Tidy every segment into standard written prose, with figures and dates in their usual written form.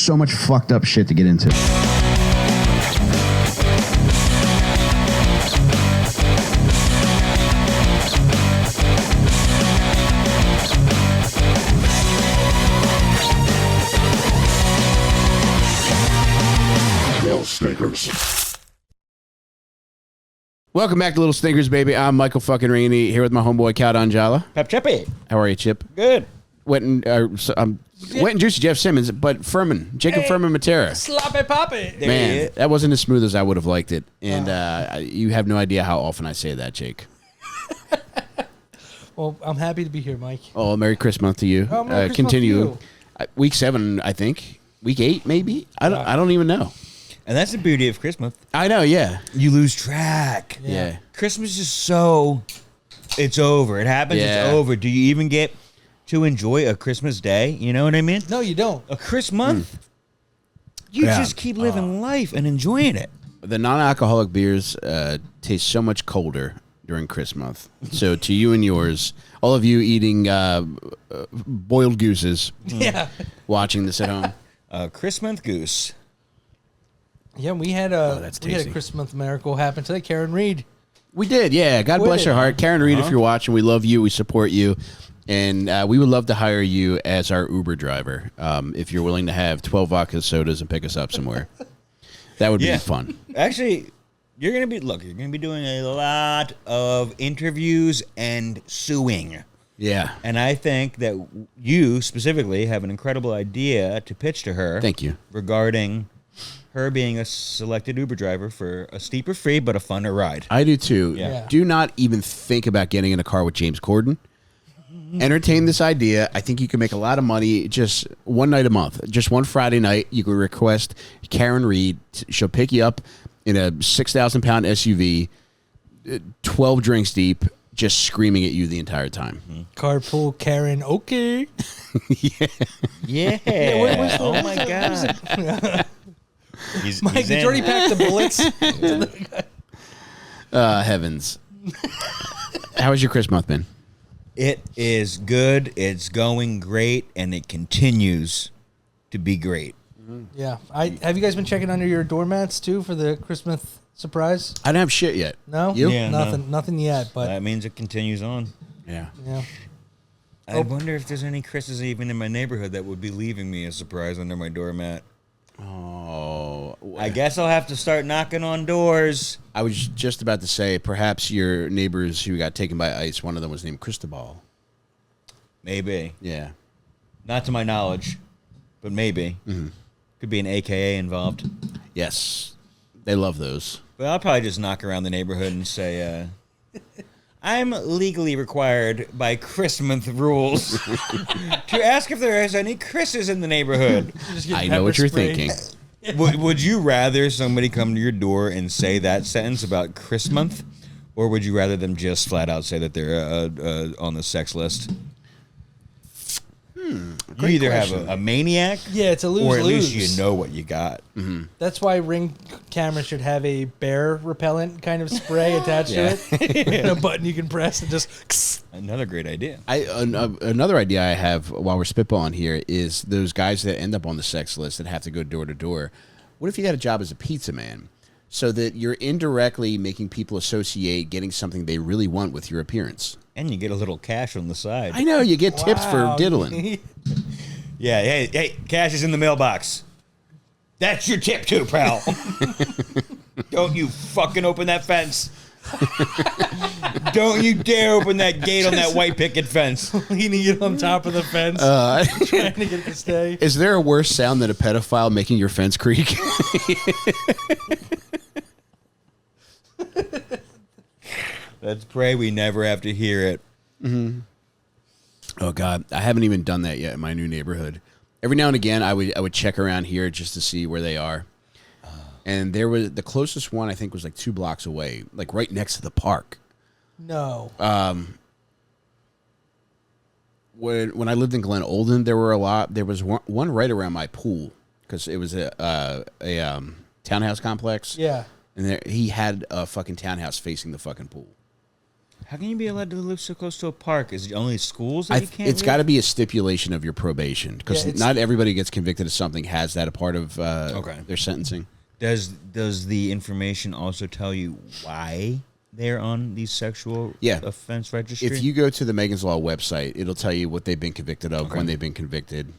so much fucked up shit to get into. Welcome back to Little Stinkers, baby. I'm Michael fucking Rainey here with my homeboy Cal Donjala. Pep Chippy. How are you, Chip? Good. Wet and juicy Jeff Simmons, but Jacob Furman Mattera. Sloppy poppy. Man, that wasn't as smooth as I would have liked it. And you have no idea how often I say that, Jake. Well, I'm happy to be here, Mike. Oh, Merry Christmas to you. Oh, Merry Christmas continue. to you. Week 7, I think. Week 8, maybe? I don't even know. And that's the beauty of Christmas. I know, yeah. You lose track. Yeah. Christmas is so... It's over. It happens. Yeah. It's over. Do you even get to enjoy a Christmas day? You know what I mean? No, you don't. A Christmas? You just keep living life and enjoying it. The non-alcoholic beers taste so much colder during Christmas. So to you and yours, all of you eating boiled gooses, watching this at home. Christmas goose. Yeah, we had a Christmas miracle happen today. Karen Reed. We did, yeah. God bless your heart. Karen Reed, if you're watching, we love you. We support you. And we would love to hire you as our Uber driver if you're willing to have 12 vodka sodas and pick us up somewhere. That would be fun. Actually, you're going to be doing a lot of interviews and suing. Yeah. And I think that you specifically have an incredible idea to pitch to her. Thank you. Regarding her being a selected Uber driver for a steeper fee but a funner ride. I do too. Yeah. Do not even think about getting in a car with James Corden. Entertain this idea. I think you can make a lot of money just one night a month. Just one Friday night, you can request Karen Reed. She'll pick you up in a 6,000-pound SUV, 12 drinks deep, just screaming at you the entire time. Carpool Karen, okay. Yeah. Oh, my God. Mike, did you already pack the bullets? Heavens. How has your Christmas been? It is good. It's going great, and it continues to be great. Yeah. Have you guys been checking under your doormats, too, for the Christmas surprise? I don't have shit yet. No? You? Yeah, Nothing yet, but... That means it continues on. Yeah. Yeah. I wonder if there's any Chris's even in my neighborhood that would be leaving me a surprise under my doormat. Oh. I guess I'll have to start knocking on doors. I was just about to say, perhaps your neighbors who got taken by ice, one of them was named Cristobal. Maybe. Yeah. Not to my knowledge, but maybe. Mm-hmm. Could be an AKA involved. Yes. They love those. But I'll probably just knock around the neighborhood and say, I'm legally required by Christmas rules to ask if there is any Chris's in the neighborhood. I know what you're thinking. Would you rather somebody come to your door and say that sentence about Christmas, or would you rather them just flat out say that they're on the sex list? You either question. have a maniac, Yeah, it's a lose-lose. or at least you know what you got. Mm-hmm. That's why Ring camera should have a bear repellent kind of spray attached to it. And a button you can press and just... Another great idea. Another idea I have while we're spitballing here is those guys that end up on the sex list that have to go door to door. What if you got a job as a pizza man? So that you're indirectly making people associate getting something they really want with your appearance. And you get a little cash on the side. I know, you get tips for diddling. Yeah, hey, cash is in the mailbox. That's your tip too, pal. Don't you fucking open that fence. Don't you dare open that gate on that white picket fence. Leaning it on top of the fence, trying to get it to stay. Is there a worse sound than a pedophile making your fence creak? Let's pray we never have to hear it. Mm-hmm. Oh, God. I haven't even done that yet in my new neighborhood. Every now and again, I would check around here just to see where they are. And there was the closest one, I think, was like 2 blocks away, like right next to the park. No. When I lived in Glen Olden, there were a lot. There was one right around my pool because it was a townhouse complex. Yeah. And he had a fucking townhouse facing the fucking pool. How can you be allowed to live so close to a park? Is it only schools that you can't It's live? got to be a stipulation of your probation because Yeah, not everybody gets convicted of something has that a part of Okay. their sentencing. Does the information also tell you why they're on these sexual offense registry? If you go to the Megan's Law website, it'll tell you what they've been convicted of, when they've been convicted,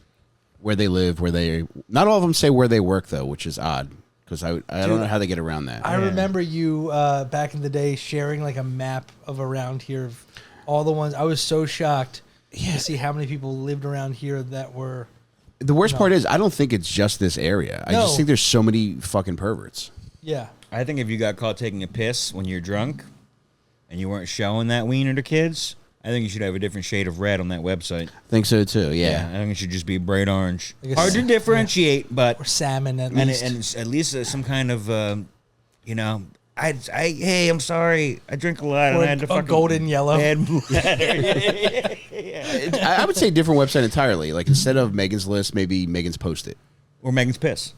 where they live, where they. Not all of them say where they work though, which is odd because I don't know how they get around that. I remember you back in the day sharing like a map of around here of all the ones. I was so shocked to see how many people lived around here that were. The worst part is I don't think it's just this area. I just think there's so many fucking perverts. Yeah. I think if you got caught taking a piss when you're drunk and you weren't showing that wiener to kids, I think you should have a different shade of red on that website. I think so too. Yeah. I think it should just be bright orange. Like Hard to differentiate, but Or salmon at and least. and at least some kind of hey, I'm sorry, I drink a lot Or and I had to a fucking golden yellow. bad bladder. I would say different website entirely. Like instead of Megan's List, maybe Megan's Post-it. Or Megan's piss.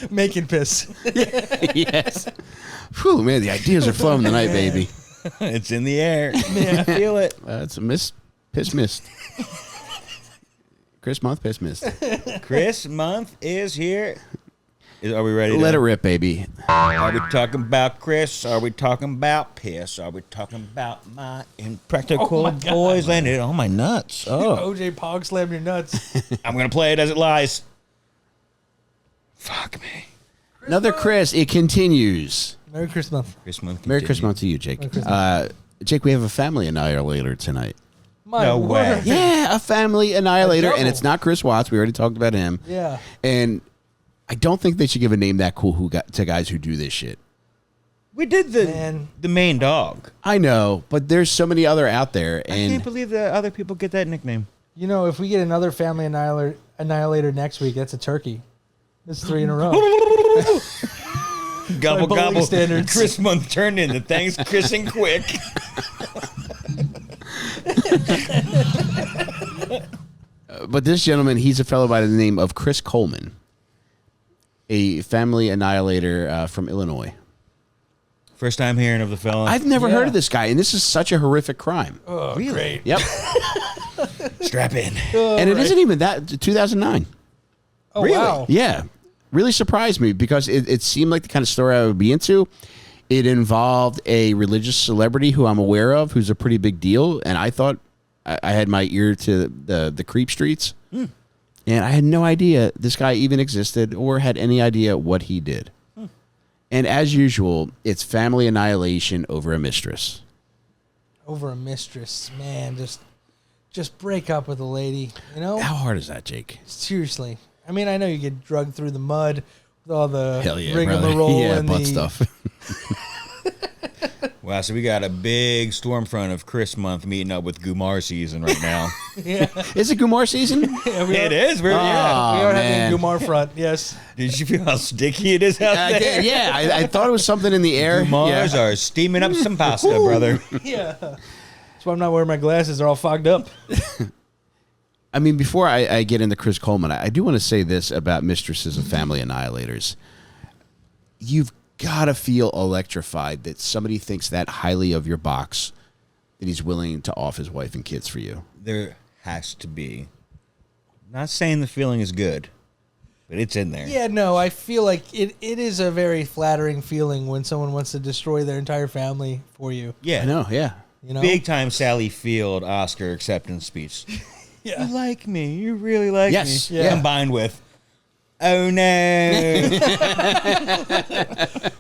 Making piss. Yes. Whew, man, the ideas are flowing tonight, baby. It's in the air. I feel it. It's a piss mist. Chris Month, piss mist. Chris month is here. Are we ready? Let it rip, baby. Are we talking about Chris? Are we talking about piss? Are we talking about my impractical boys landed on my nuts? Oh, OJ Pog slammed your nuts. I'm gonna play it as it lies. Fuck me. Another Chris. It continues. Merry Christmas. Chris month. Merry continue. Christmas to you, Jake. Merry Christmas. Jake, we have a family annihilator tonight. My No way. word. Yeah, a family annihilator, and double. it's not Chris Watts. We already talked about him. Yeah. And I don't think they should give a name that cool to guys who do this shit. We did Man. the main dog. I know, but there's so many other out there, I can't and believe that other people get that nickname. You know, if we get another family annihilator next week, that's a turkey. That's 3 in a row. Gobble bowling gobble. standards. Chris month turned into thanks Chrising quick. but this gentleman, he's a fellow by the name of Chris Coleman, a family annihilator from Illinois. First time hearing of the fella. I've never Yeah. heard of this guy, and this is such a horrific crime. Oh, Really? great. Yep, Strap in. and it isn't even that 2009. Oh, Really? wow. Yeah, really surprised me because it seemed like the kind of story I would be into. It involved a religious celebrity who I'm aware of, who's a pretty big deal, and I thought I had my ear to the creep streets, and I had no idea this guy even existed or had any idea what he did. And as usual, it's family annihilation over a mistress. Over a mistress. Man, just break up with a lady, you know? How hard is that, Jake? Seriously. I mean, I know you get drugged through the mud with all the Hell yeah, rigmarole yeah, and butt the stuff. Wow, so we got a big storm front of Chris month meeting up with Goomar season right now. Yeah, Is it Goomar season? yeah, we It are, is. We are man. having Goomar front. Yes. Did you feel how sticky it is out I there? did, yeah, I thought it was something in the air. Goomars Yeah. are steaming up some pasta, brother. Yeah. That's why I'm not wearing my glasses. They're all fogged up. I mean, before I get into Chris Coleman, I do want to say this about mistresses and family annihilators. You've got to feel electrified that somebody thinks that highly of your box that he's willing to off his wife and kids for you. There has to be. Not saying the feeling is good, but it's in there. Yeah, no, I feel like it is a very flattering feeling when someone wants to destroy their entire family for you. Yeah. I know, yeah. You know? Big time Sally Field Oscar acceptance speech. Yeah. You like me. You really like Yes, me. yeah. Combined with, oh no.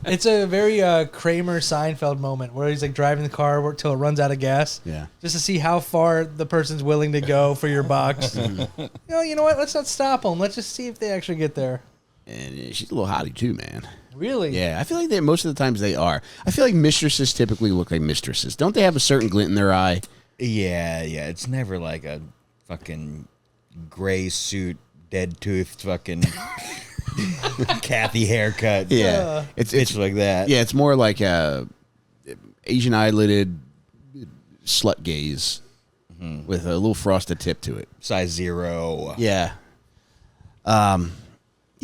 It's a very Kramer Seinfeld moment where he's like driving the car till it runs out of gas. Yeah. Just to see how far the person's willing to go for your box. You know what? Let's not stop them. Let's just see if they actually get there. And she's a little hottie too, man. Really? Yeah, I feel like most of the times they are. I feel like mistresses typically look like mistresses. Don't they have a certain glint in their eye? Yeah. It's never like a fucking gray suit, dead toothed fucking Kathy haircut. Yeah. It's like that. Yeah, it's more like a Asian eyelided slut gaze with a little frosted tip to it. Size 0. Yeah. Yeah,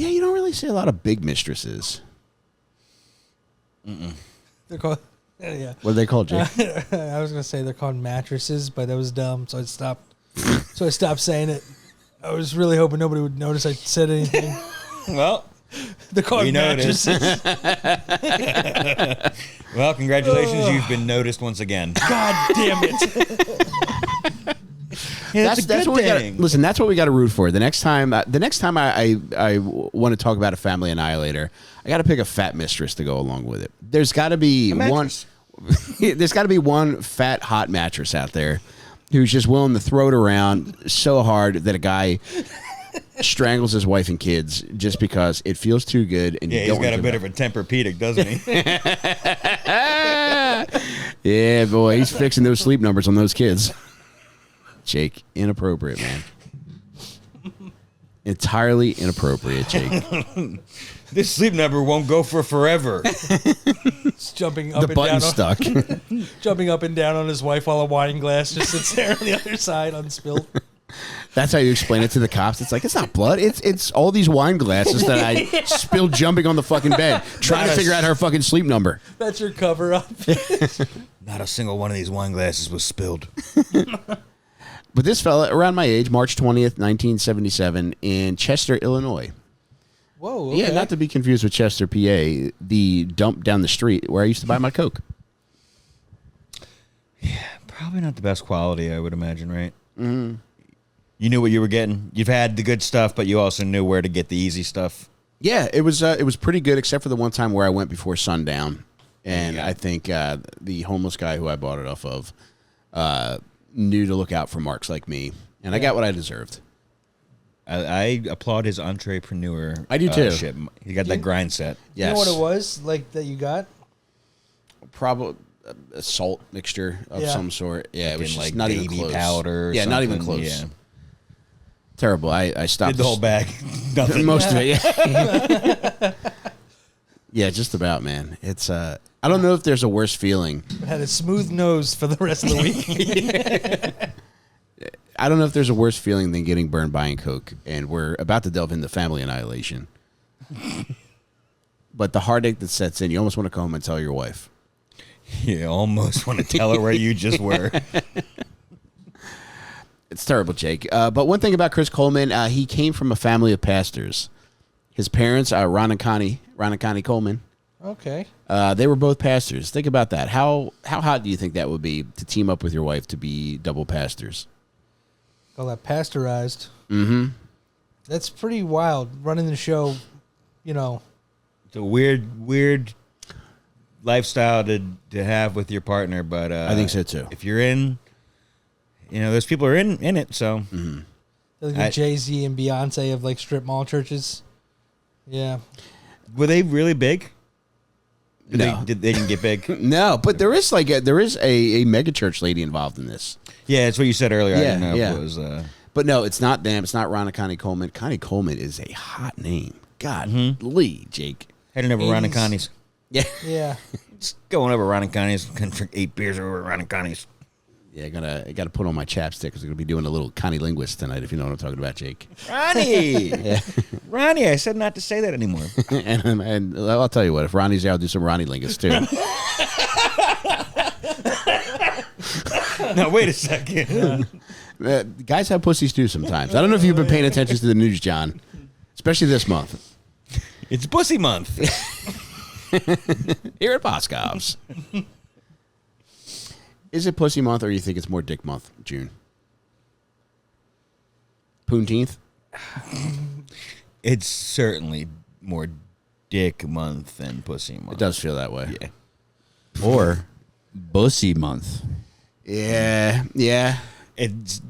you don't really see a lot of big mistresses. They're called. Yeah. What are they called, Jake? I was gonna say they're called mattresses, but that was dumb, so I stopped. So I stopped saying it. I was really hoping nobody would notice I said anything. Well, They're called we noticed. mattresses. Well, congratulations. You've been noticed once again. God damn it! Yeah, that's a good what we thing. gotta, listen. That's what we got to root for. The next time I want to talk about a family annihilator, I got to pick a fat mistress to go along with it. There's got to be one. There's got to be one fat hot mattress out there who's just willing to throw it around so hard that a guy strangles his wife and kids just because it feels too good. And Yeah, he's got a bit of a Tempur-Pedic, doesn't he? Yeah, boy, he's fixing those sleep numbers on those kids. Jake, inappropriate, man. Entirely inappropriate, Jake. This sleep number won't go for forever. It's jumping up The and button's down. stuck. Jumping up and down on his wife while a wine glass just sits there on the other side unspilled. That's how you explain it to the cops. It's like, it's not blood. It's all these wine glasses that I spilled jumping on the fucking bed, trying to figure out her fucking sleep number. That's your cover up. Not a single one of these wine glasses was spilled. But this fella, around my age, March 20th, 1977, in Chester, Illinois. Whoa. Okay. Yeah, not to be confused with Chester, PA, the dump down the street where I used to buy my Coke. Yeah, probably not the best quality, I would imagine, right? Mm-hmm. You knew what you were getting. You've had the good stuff, but you also knew where to get the easy stuff. Yeah, it was pretty good, except for the one time where I went before sundown, and I think the homeless guy who I bought it off of knew to look out for marks like me, and I got what I deserved. I applaud his entrepreneur. I do too. Shit. He got that grind set. Yes. You know what it was like that you got? Probably a salt mixture of some sort. Yeah, it was just like not even baby close. powder. Or yeah, not even something. close. Yeah. Terrible. I stopped Did the whole bag. Nothing. most of it. Yeah. Yeah, just about, man. It's I don't know if there's a worse feeling. Had a smooth nose for the rest of the week. I don't know if there's a worse feeling than getting burned buying Coke, and we're about to delve into family annihilation. But the heartache that sets in, you almost want to come home and tell your wife. You almost want to tell her where you just were. It's terrible, Jake. But one thing about Chris Coleman, he came from a family of pastors. His parents, Ron and Connie Coleman, Okay. they were both pastors. Think about that. How hot do you think that would be to team up with your wife to be double pastors? Call that pasteurized. Mm-hmm. That's pretty wild. Running the show, you know. It's a weird lifestyle to have with your partner, but I think so too. If you're in, those people are in it, so. Mm-hmm. Like the Jay-Z and Beyonce of like strip mall churches. Yeah. Were they really big? No. They didn't get big? No, but there is a mega church lady involved in this. Yeah, it's what you said earlier. I Yeah, didn't know yeah. if it was. But no, it's not them. It's not Ron and Connie Coleman. Connie Coleman is a hot name. God, Lee, Jake. Heading over Ron and 80s. Connie's. Yeah. Yeah. It's going over Ron and Connie's. Gonna drink 8 beers over Ron and Connie's. Yeah, I gotta put on my chapstick because we're gonna be doing a little Connie linguist tonight. If you know what I'm talking about, Jake. Ronnie, Ronnie, I said not to say that anymore. and I'll tell you what, if Ronnie's there, I'll do some Ronnie linguist too. Now wait a second. Guys have pussies too sometimes. I don't know if you've been paying attention to the news, John, especially this month. It's Pussy Month. Here at Boscov's. Is it Pussy Month, or you think it's more Dick Month, June? Poonteenth? It's certainly more Dick Month than Pussy Month. It does feel that way. Yeah. Or Bussy Month. Yeah. It's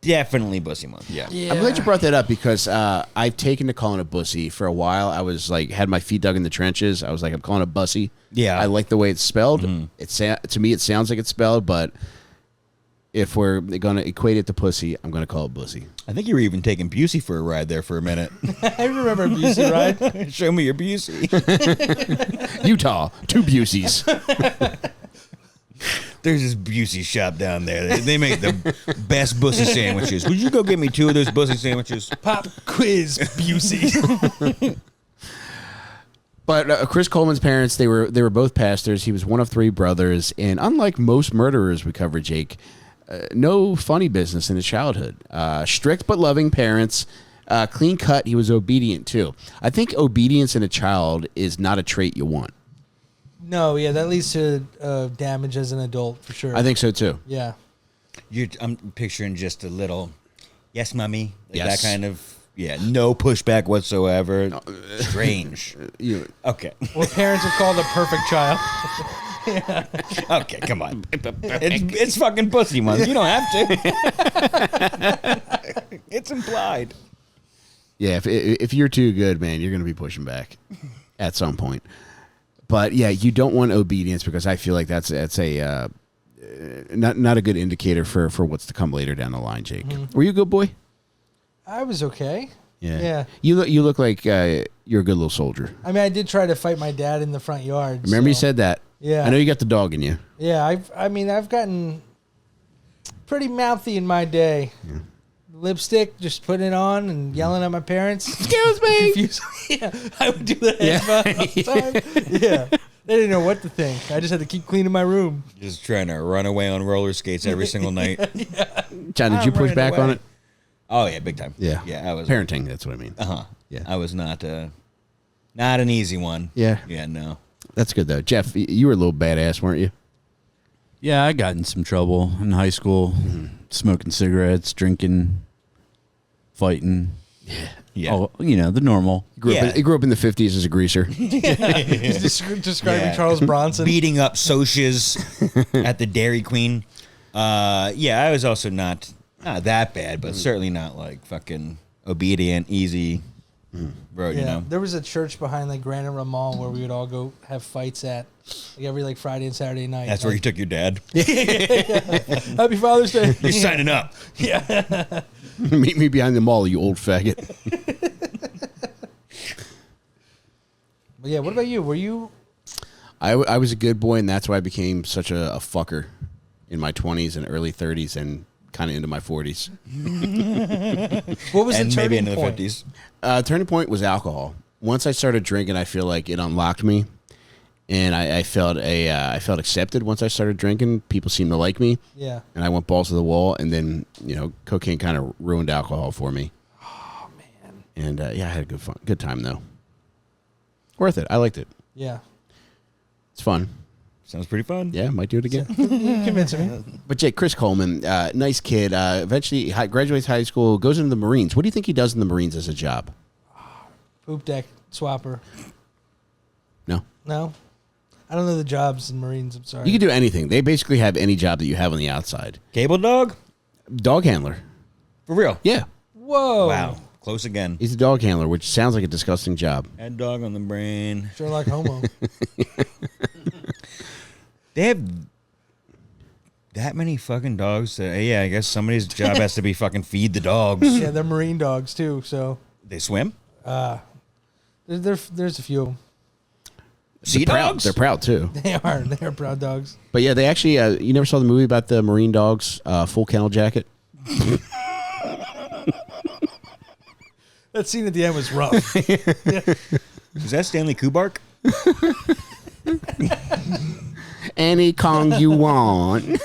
definitely Pussy Month. Yeah. I'm glad you brought that up because I've taken to calling it bussy for a while. I was like, had my feet dug in the trenches. I was like, I'm calling it bussy. Yeah. I like the way it's spelled. To me, it sounds like it's spelled, but if we're going to equate it to pussy, I'm going to call it bussy. I think you were even taking Busey for a ride there for a minute. I remember Busey ride. Show me your Busey. Utah, 2 Buseys. There's this Busey shop down there. They make the best Bussy sandwiches. Would you go get me 2 of those Bussy sandwiches? Pop quiz Busey. But Chris Coleman's parents, they were both pastors. He was one of 3 brothers, and unlike most murderers we cover, Jake, no funny business in his childhood. Strict but loving parents, clean cut. He was obedient too. I think obedience in a child is not a trait you want. No, yeah, that leads to damage as an adult for sure. I think so too. Yeah. I'm picturing just a little, yes, mommy. Like Yes. That kind of, no pushback whatsoever. Strange. Okay. What parents would call the perfect child. Okay, come on. It's fucking pussy month. You don't have to. It's implied. Yeah, if you're too good, man, you're going to be pushing back at some point. But yeah, you don't want obedience because I feel like that's a not a good indicator for what's to come later down the line, Jake. Mm-hmm. Were you a good boy? I was okay. Yeah. You look like you're a good little soldier. I mean, I did try to fight my dad in the front yard. Remember you said that? Yeah. I know you got the dog in you. Yeah, I've gotten pretty mouthy in my day. Yeah. Lipstick, just putting it on and yelling at my parents. Excuse me. Yeah, I would do that all the time. Yeah. They didn't know what to think. I just had to keep cleaning my room. Just trying to run away on roller skates every single night. Yeah. John, did you push back on it? Oh yeah, big time. Yeah. Yeah, I was parenting, that's what I mean. Yeah. I was not an easy one. Yeah. Yeah, no. That's good though. Jeff, you were a little badass, weren't you? Yeah, I got in some trouble in high school, smoking cigarettes, drinking, fighting. Yeah. Oh, the normal. He grew up in the 50s as a greaser. He's describing Charles Bronson. Beating up socias at the Dairy Queen. I was also not that bad, but certainly not like fucking obedient, easy. Bro, you know. There was a church behind like Granite Mall where we would all go have fights at like every Friday and Saturday night. That's where you took your dad. Happy Father's Day. You're signing up. Yeah. Meet me behind the mall, you old faggot. But yeah, what about you? Were you? I was a good boy, and that's why I became such a fucker in my 20s and early 30s and kind of into my 40s. What was And the maybe turning into the point? 50s. Turning point was alcohol. Once I started drinking, I feel like it unlocked me, and I felt accepted. Once I started drinking, people seemed to like me. Yeah. And I went balls to the wall, and then cocaine kind of ruined alcohol for me. Oh man. And I had a good time though. Worth it. I liked it. Yeah. It's fun. Sounds pretty fun. Yeah, might do it again. You convincing me. But Jake, Chris Coleman, nice kid. Eventually graduates high school, goes into the Marines. What do you think he does in the Marines as a job? Poop deck swapper. No. No. I don't know the jobs in Marines. I'm sorry. You can do anything. They basically have any job that you have on the outside. Cable dog? Dog handler. For real? Yeah. Whoa. Wow. Close again. He's a dog handler, which sounds like a disgusting job. Had dog on the brain. Sherlock Homo. They have that many fucking dogs. I guess somebody's job has to be fucking feed the dogs. Yeah, they're Marine dogs too. So They swim? there's a few of them. Sea dogs? They're proud too. They are proud dogs. But yeah, they actually. You never saw the movie about the Marine dogs, Full Kennel Jacket? That scene at the end was rough. Is that Stanley Kubrick? Any Kong you want.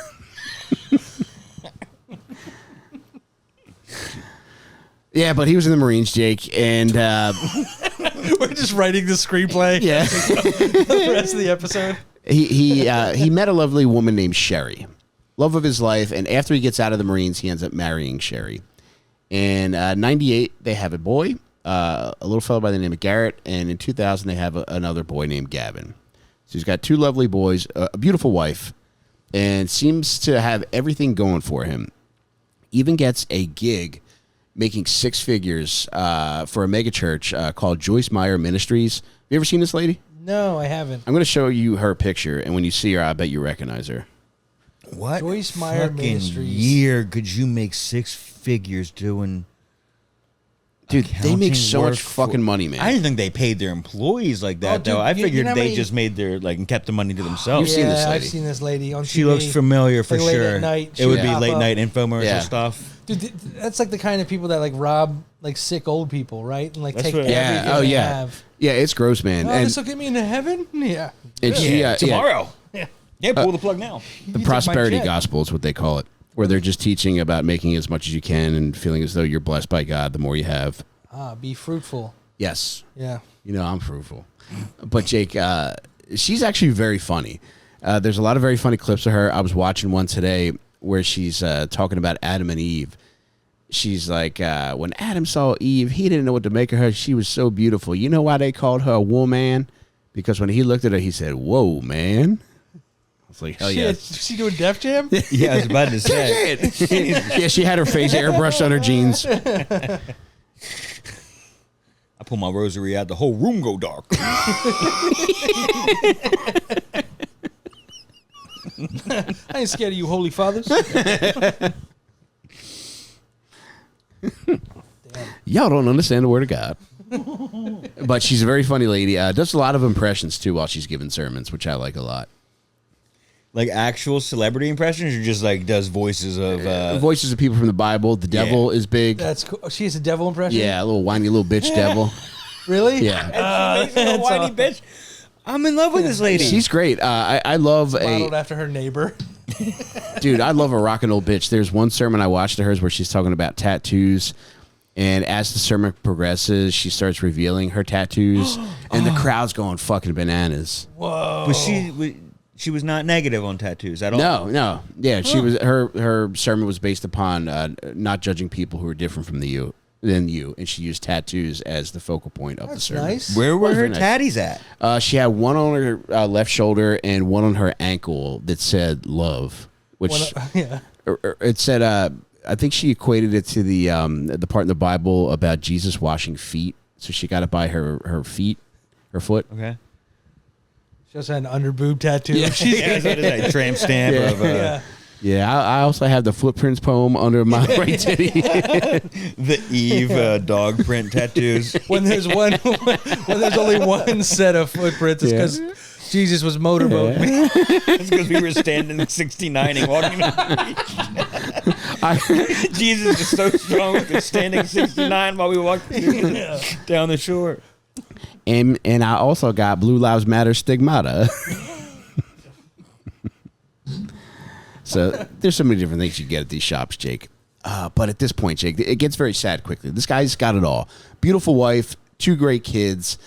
Yeah, but he was in the Marines, Jake, and We're just writing the screenplay. yeah, The rest of the episode. he met a lovely woman named Sherry, love of his life, and after he gets out of the Marines, he ends up marrying Sherry. In 98, they have a boy, a little fellow by the name of Garrett, and in 2000, they have another boy named Gavin. So he's got 2 lovely boys, a beautiful wife, and seems to have everything going for him. Even gets a gig making 6 figures for a mega church called Joyce Meyer Ministries. Have you ever seen this lady? No, I haven't. I'm going to show you her picture, and when you see her, I bet you recognize her. What Joyce Meyer fucking Ministries. year could you make 6 figures doing? Dude, they accounting make so work much fucking money, man. I didn't think they paid their employees like that, Oh, dude, though. I you figured know how they many- just made their and kept the money to themselves. You've seen this I've lady. seen this lady on TV. She looks familiar for Like late sure. at night, It would she'd be pop late up. night infomercial Yeah. stuff. Dude, that's like the kind of people that like rob like sick old people, right? And like That's take what- Yeah. everything Oh they yeah. have. Yeah, it's gross, man. Oh, And this will get me into heaven? Yeah. she, Tomorrow. Yeah. Yeah, pull the plug now. the You took my prosperity jet. gospel is what they call it, where they're just teaching about making as much as you can and feeling as though you're blessed by God the more you have. Be fruitful. Yes. Yeah. You know, I'm fruitful. But Jake, she's actually very funny. There's a lot of very funny clips of her. I was watching one today where she's talking about Adam and Eve. She's like, when Adam saw Eve, he didn't know what to make of her. She was so beautiful. You know why they called her a woman? Because when he looked at her, he said, "Whoa, man." I was like, hell yeah. She doing Def Jam? Yeah, I was about to say. Yeah, she had her face airbrushed on her jeans. I pull my rosary out, the whole room go dark. I ain't scared of you, holy fathers. Y'all don't understand the word of God. But she's a very funny lady. Does a lot of impressions, too, while she's giving sermons, which I like a lot. Like actual celebrity impressions, or just like does voices of Voices of people from the Bible. The devil is big. That's cool. Oh, she has a devil impression? Yeah, a little whiny little bitch devil. Really? Yeah. Amazing, a whiny bitch. I'm in love with this lady. She's great. I love Modeled after her neighbor. dude, I love a rockin' old bitch. There's one sermon I watched of hers where she's talking about tattoos. And as the sermon progresses, she starts revealing her tattoos. And the crowd's going fucking bananas. Whoa. But she was not negative on tattoos at all. No. Yeah, she was her sermon was based upon not judging people who are different from than you. And she used tattoos as the focal point of the That's sermon. nice. Where were her Very nice. tatties at? She had one on her left shoulder and one on her ankle that said love, which Yeah. it said. I think she equated it to the part in the Bible about Jesus washing feet. So she got it by her feet, her foot. Okay. She also had an under boob tattoo. Yeah. Yeah, so that tramp stamp Yeah. of Yeah. Yeah, I also have the footprints poem under my right titty. the Eve dog print tattoos. When there's when there's only one set of footprints, it's because Jesus was motorboating me. It's because we were standing 69ing walking on the beach. Jesus is so strong we could standing 69 while we walked down the shore. and I also got Blue Lives Matter stigmata. So there's so many different things you get at these shops, Jake. But at this point, Jake, it gets very sad quickly. This guy's got it all. Beautiful wife, 2 great kids.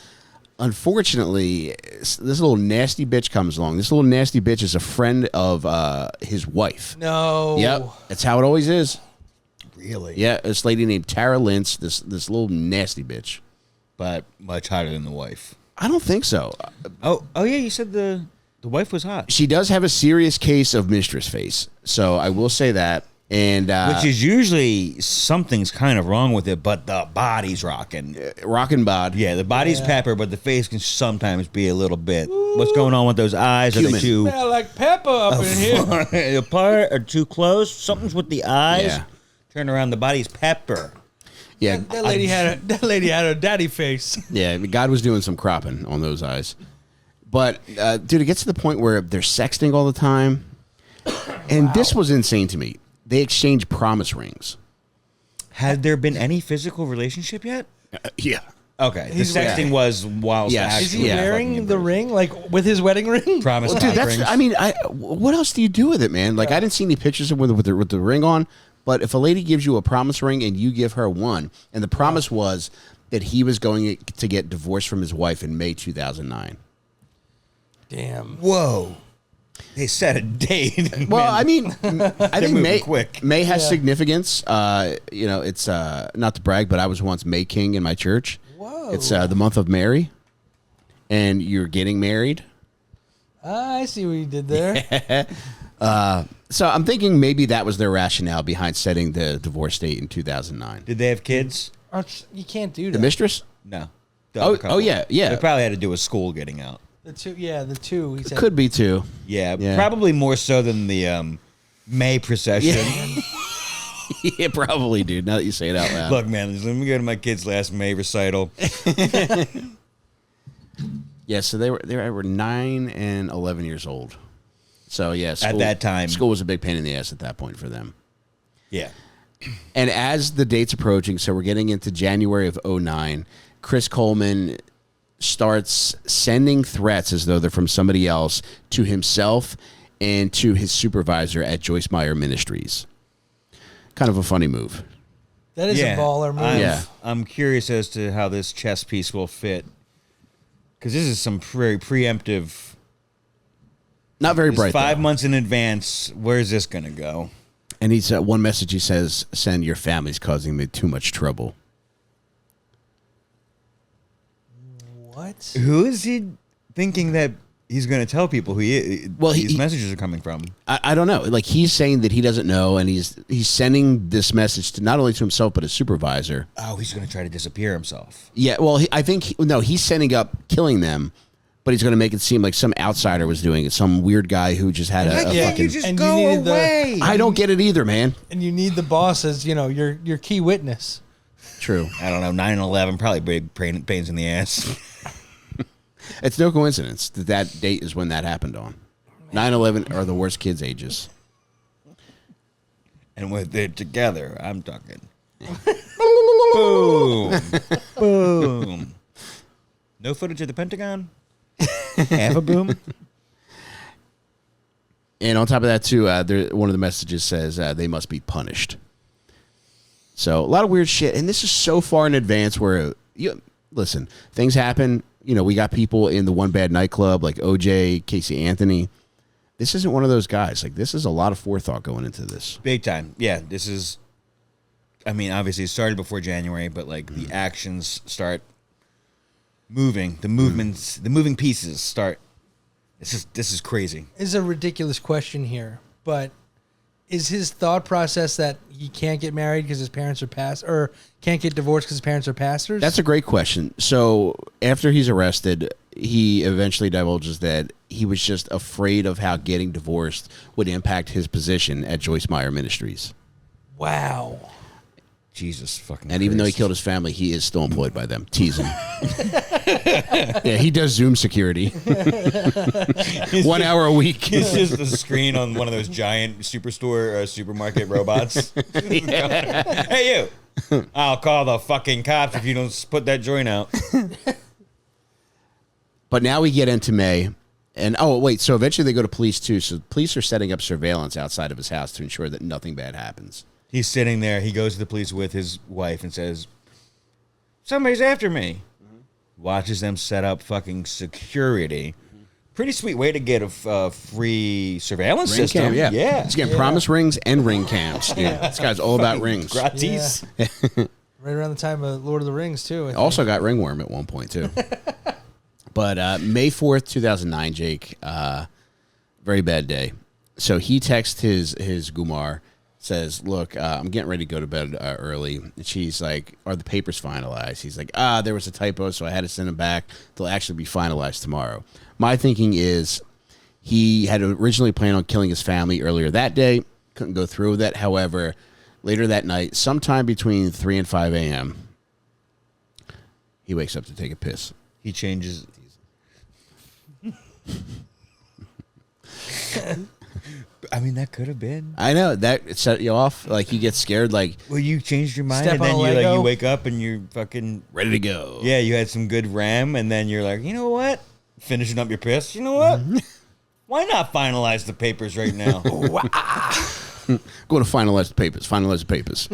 Unfortunately, this little nasty bitch comes along. This little nasty bitch is a friend of his wife. No. Yep, that's how it always is. Really? Yeah, this lady named Tara Lynch, this little nasty bitch. But much hotter than the wife. I don't think so. Oh yeah, you said the wife was hot. She does have a serious case of mistress face, so I will say that. And Which is usually something's kind of wrong with it, but the body's rocking. rockin' bod. Yeah, the body's pepper, but the face can sometimes be a little bit. What's going on with those eyes? Are they Cumin. too Smell like pepper up in here. apart or too close? Something's with the eyes. Yeah. Turn around, the body's pepper. Yeah, That lady had a daddy face. yeah. God was doing some cropping on those eyes. But dude, it gets to the point where they're sexting all the time, and this was insane to me. They exchange promise rings. Had there been any physical relationship yet? Yeah. Okay, the He's sexting was whilst Yes. Is he Yeah. wearing the ring like with his wedding ring? promise. Well, dude, that's. rings. I mean, what else do you do with it, man? Like, I didn't see any pictures of with the ring on. But if a lady gives you a promise ring and you give her one, and the promise was that he was going to get divorced from his wife in May 2009. Damn. Whoa. They set a date. Well, I mean, I think moving quick. May has Yeah. significance. It's not to brag, but I was once May King in my church. Whoa. It's the month of Mary, and you're getting married. I see what you did there. So I'm thinking maybe that was their rationale behind setting the divorce date in 2009. Did they have kids? You can't do The that. mistress? No. Oh, yeah. They probably had to do with school getting out. The two. He said. Could be too. Yeah, Yeah. probably more so than the May procession. Yeah, probably, dude. Now that you say it out loud. Look, man, let me go to my kid's last May recital. Yeah, so they were 9 and 11 years old. So yeah, At that time. school was a big pain in the ass at that point for them. Yeah. And as the date's approaching, so we're getting into January of 2009, Chris Coleman starts sending threats as though they're from somebody else to himself and to his supervisor at Joyce Meyer Ministries. Kind of a funny move. That is a baller move. I'm curious as to how this chess piece will fit. Because this is some very preemptive. Not very bright. 5 though. months in advance. Where's this going to go? And he's one message he says, "Send your family's causing me too much trouble." What? Who is he thinking that he's going to tell people who these messages are coming from? I don't know. Like, he's saying that he doesn't know, and he's sending this message to not only to himself but his supervisor. Oh, he's going to try to disappear himself. Yeah, well, I think he's setting up killing them, but he's going to make it seem like some outsider was doing it, some weird guy who just had a fucking. You just And go you needed away. I don't get it either, man. And you need the boss as, your key witness. True. I don't know. 9/11 probably big pains in the ass. It's no coincidence that date is when that happened on. 9/11 are the worst kids' ages. And when they're together, I'm talking. Boom. Boom. No footage of the Pentagon? Half a boom? And on top of that, too, one of the messages says they must be punished. So a lot of weird shit. And this is so far in advance where, listen, things happen. We got people in the One Bad Nightclub like OJ, Casey Anthony. This isn't one of those guys. Like, this is a lot of forethought going into this. Big time. Yeah, this is... I mean, obviously it started before January, but, like, the actions start moving. The movements, the moving pieces start... This is crazy. It's a ridiculous question here, but is his thought process that he can't get married because his parents are or can't get divorced because his parents are pastors? That's a great question. So after he's arrested, he eventually divulges that he was just afraid of how getting divorced would impact his position at Joyce Meyer Ministries. Wow. Jesus fucking And even though he Christ. killed his family, he is still employed by them. Tease him. Yeah, he does Zoom security. 1 hour a week. It's just a screen on one of those giant supermarket robots. Hey, you! I'll call the fucking cops if you don't put that joint out. But now we get into May. And, so eventually they go to police, too. So police are setting up surveillance outside of his house to ensure that nothing bad happens. He's sitting there. He goes to the police with his wife and says, "Somebody's after me." Watches them set up fucking security. Pretty sweet way to get a free surveillance Ring system. cam, yeah. Yeah. He's getting promise rings and ring cams. Dude. This guy's all about rings. Gratis. Right around the time of Lord of the Rings, too. I think. Also got ringworm at one point, too. But May 4th, 2009, Jake, very bad day. So he texts his goomar, says, "Look, I'm getting ready to go to bed early." And she's like, "Are the papers finalized?" He's like, there was a typo, so I had to send them back. They'll actually be finalized tomorrow. My thinking is he had originally planned on killing his family earlier that day. Couldn't go through with that. However, later that night, sometime between 3 and 5 a.m., he wakes up to take a piss. He changes. I mean, that could have been. I know that set you off. Like, you get scared. Like, Well, you changed your mind, Step and on then a you Lego. wake up and you're fucking ready to go. yeah. You had some good RAM, and then you're like, you know what? Finishing up your piss. You know what? Why not finalize the papers right now? Going to finalize the papers. Finalize the papers.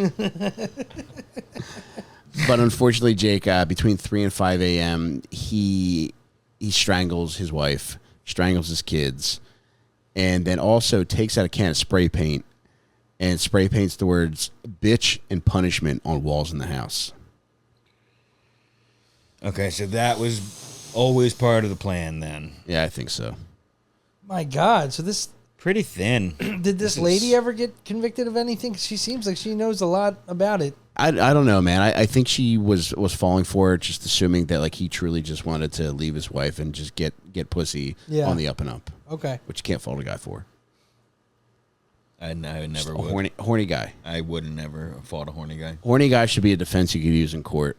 But unfortunately, Jake, between 3 and 5 a.m., he strangles his wife, strangles his kids, and then also takes out a can of spray paint and spray paints the words "bitch" and "punishment" on walls in the house. Okay, so that was always part of the plan then. Yeah, I think so. My God. So this... Pretty thin. Did this lady ever get convicted of anything? 'Cause she seems like she knows a lot about it. I don't know, man. I think she was falling for it, just assuming that like he truly just wanted to leave his wife and just get pussy Yeah. on the up and up, Okay. which you can't fault a guy for. I never A would. horny guy. I would never fought a horny guy. Horny guy should be a defense you could use in court.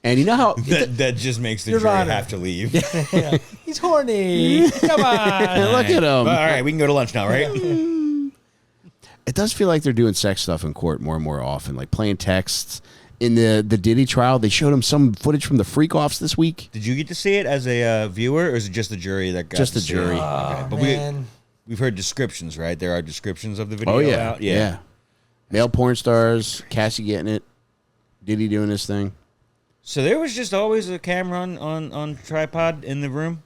And you know how That just makes the Your jury Honor. have to leave. Yeah. He's horny. Come on. look at him. All right, we can go to lunch now, right? It does feel like they're doing sex stuff in court more and more often, like playing texts. In the Diddy trial, they showed him some footage from the freak offs this week. Did you get to see it as a viewer, or is it just the jury that got Just to the see jury. it? Okay. But Man. we've heard descriptions, right? There are descriptions of the video Oh yeah, out. yeah. Male porn stars, Cassie getting it, Diddy doing his thing. So there was just always a camera on tripod in the room?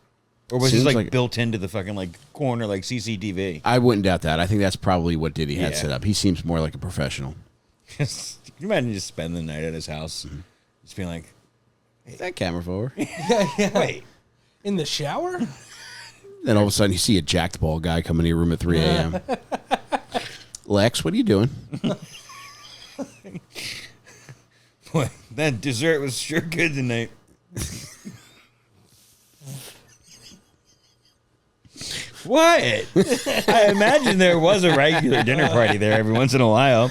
Or was Seems this like- built into the fucking corner like CCTV? I wouldn't doubt that. I think that's probably what Diddy had Yeah. set up. He seems more like a professional. Can you imagine just spend the night at his house? Just being like, Is that camera forward? wait. In the shower? Then all of a sudden you see a jacked ball guy come into your room at 3 a.m. Lex, what are you doing? Boy, that dessert was sure good tonight. What? I imagine there was a regular dinner party there every once in a while.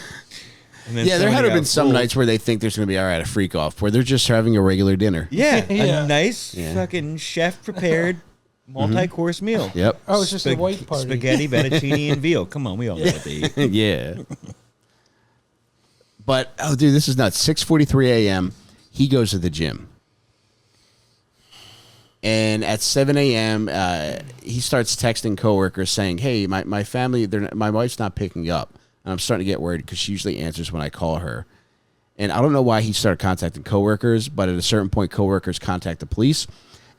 And then Yeah, there somebody had to have got been some fooled. nights where they think there's going to be, all right, a freak off, where they're just having a regular dinner. Yeah, Yeah. a nice Yeah. fucking chef prepared multi-course meal. Yep. Oh, it's just a white party. Spaghetti, fettuccine, and veal. Come on, we all know what they eat. Yeah. But, oh, dude, this is nuts. 6:43 a.m., he goes to the gym. And at 7 a.m., he starts texting coworkers saying, hey, my family, my wife's not picking up. And I'm starting to get worried because she usually answers when I call her. And I don't know why he started contacting coworkers, but at a certain point, coworkers contact the police.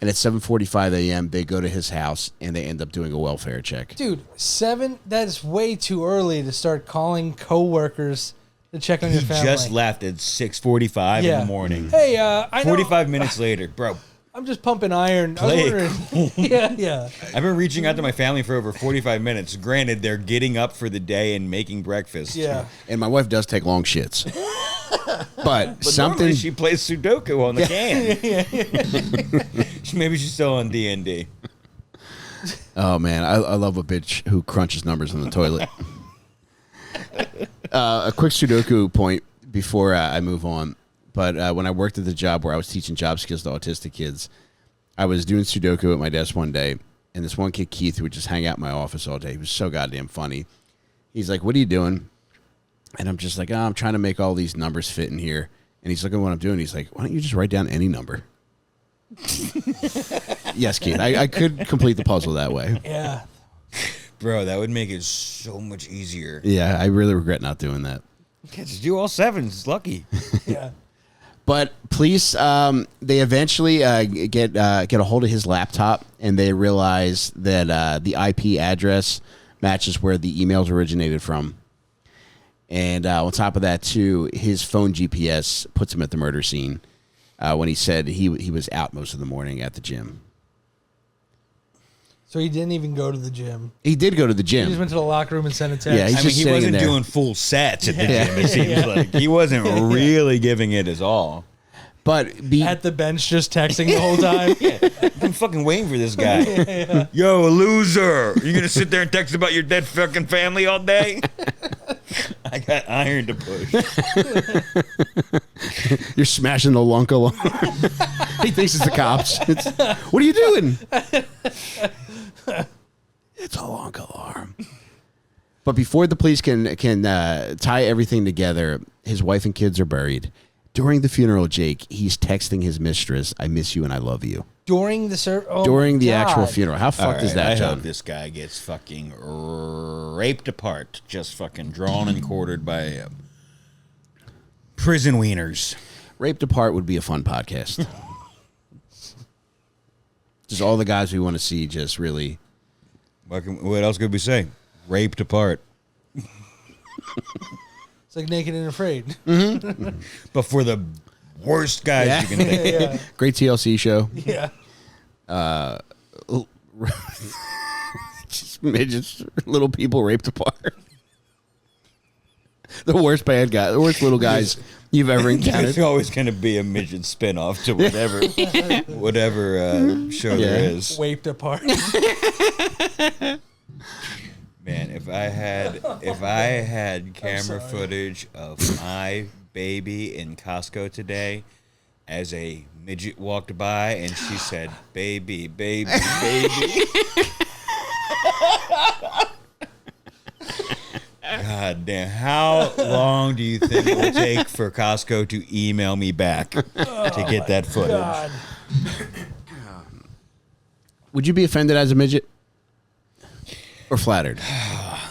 And at 7:45 a.m., they go to his house, and they end up doing a welfare check. Dude, 7, that is way too early to start calling coworkers to check on your He family. just left at 6:45 in the morning. Hey, I know. 45 minutes later, bro. I'm just pumping iron. I was Play it wondering. Yeah. I've been reaching out to my family for over 45 minutes. Granted, they're getting up for the day and making breakfast. Yeah. And my wife does take long shits. But But something... normally she plays Sudoku on the can. Maybe she's still on D&D. Oh, man. I love a bitch who crunches numbers in the toilet. A quick Sudoku point before I move on. But when I worked at the job where I was teaching job skills to autistic kids, I was doing Sudoku at my desk one day. And this one kid, Keith, who would just hang out in my office all day. He was so goddamn funny. He's like, what are you doing? And I'm just like, I'm trying to make all these numbers fit in here. And he's looking at what I'm doing. He's like, why don't you just write down any number? Yes, Keith. I could complete the puzzle that way. Yeah. Bro, that would make it so much easier. Yeah, I really regret not doing that. Can't just do all sevens. It's lucky. Yeah. But police, they eventually get a hold of his laptop, and they realize that the IP address matches where the emails originated from. And on top of that, too, his phone GPS puts him at the murder scene when he said he was out most of the morning at the gym. So he didn't even go to the gym. He did go to the He just gym. went to the locker room and sent a text. Yeah, he's I mean, just he sitting in wasn't there. doing full sets at the gym, it seems like. He wasn't really giving it his all. But at the bench just texting the whole time. I'm fucking waiting for this guy. Yo, loser. You going to sit there and text about your dead fucking family all day? I got iron to push. you're smashing the lunk alarm. He thinks it's the cops. What are you doing? It's a lunk alarm. But before the police can tie everything together, his wife and kids are buried. During the funeral, Jake, he's texting his mistress, I miss you and I love you. During the During the actual funeral. How All fucked is right, that, I John? hope this guy gets fucking raped apart. Just fucking drawn and quartered by prison wieners. Raped Apart would be a fun podcast. Just all the guys we want to see just really... What else could we say? Raped apart. It's like Naked and Afraid. But for the worst guys Yeah. you can think. Yeah. Great TLC show. Yeah. Just midgets, little people raped apart. The worst bad guy, the worst little guys you've ever encountered. There's always going to be a midget spinoff to whatever show there is. Waped apart. Man, if I had camera footage of my baby in Costco today, as a midget walked by and she said, "Baby, baby, baby." God damn! How long do you think it will take for Costco to email me back to get that footage? God. Would you be offended as a midget? Or flattered? I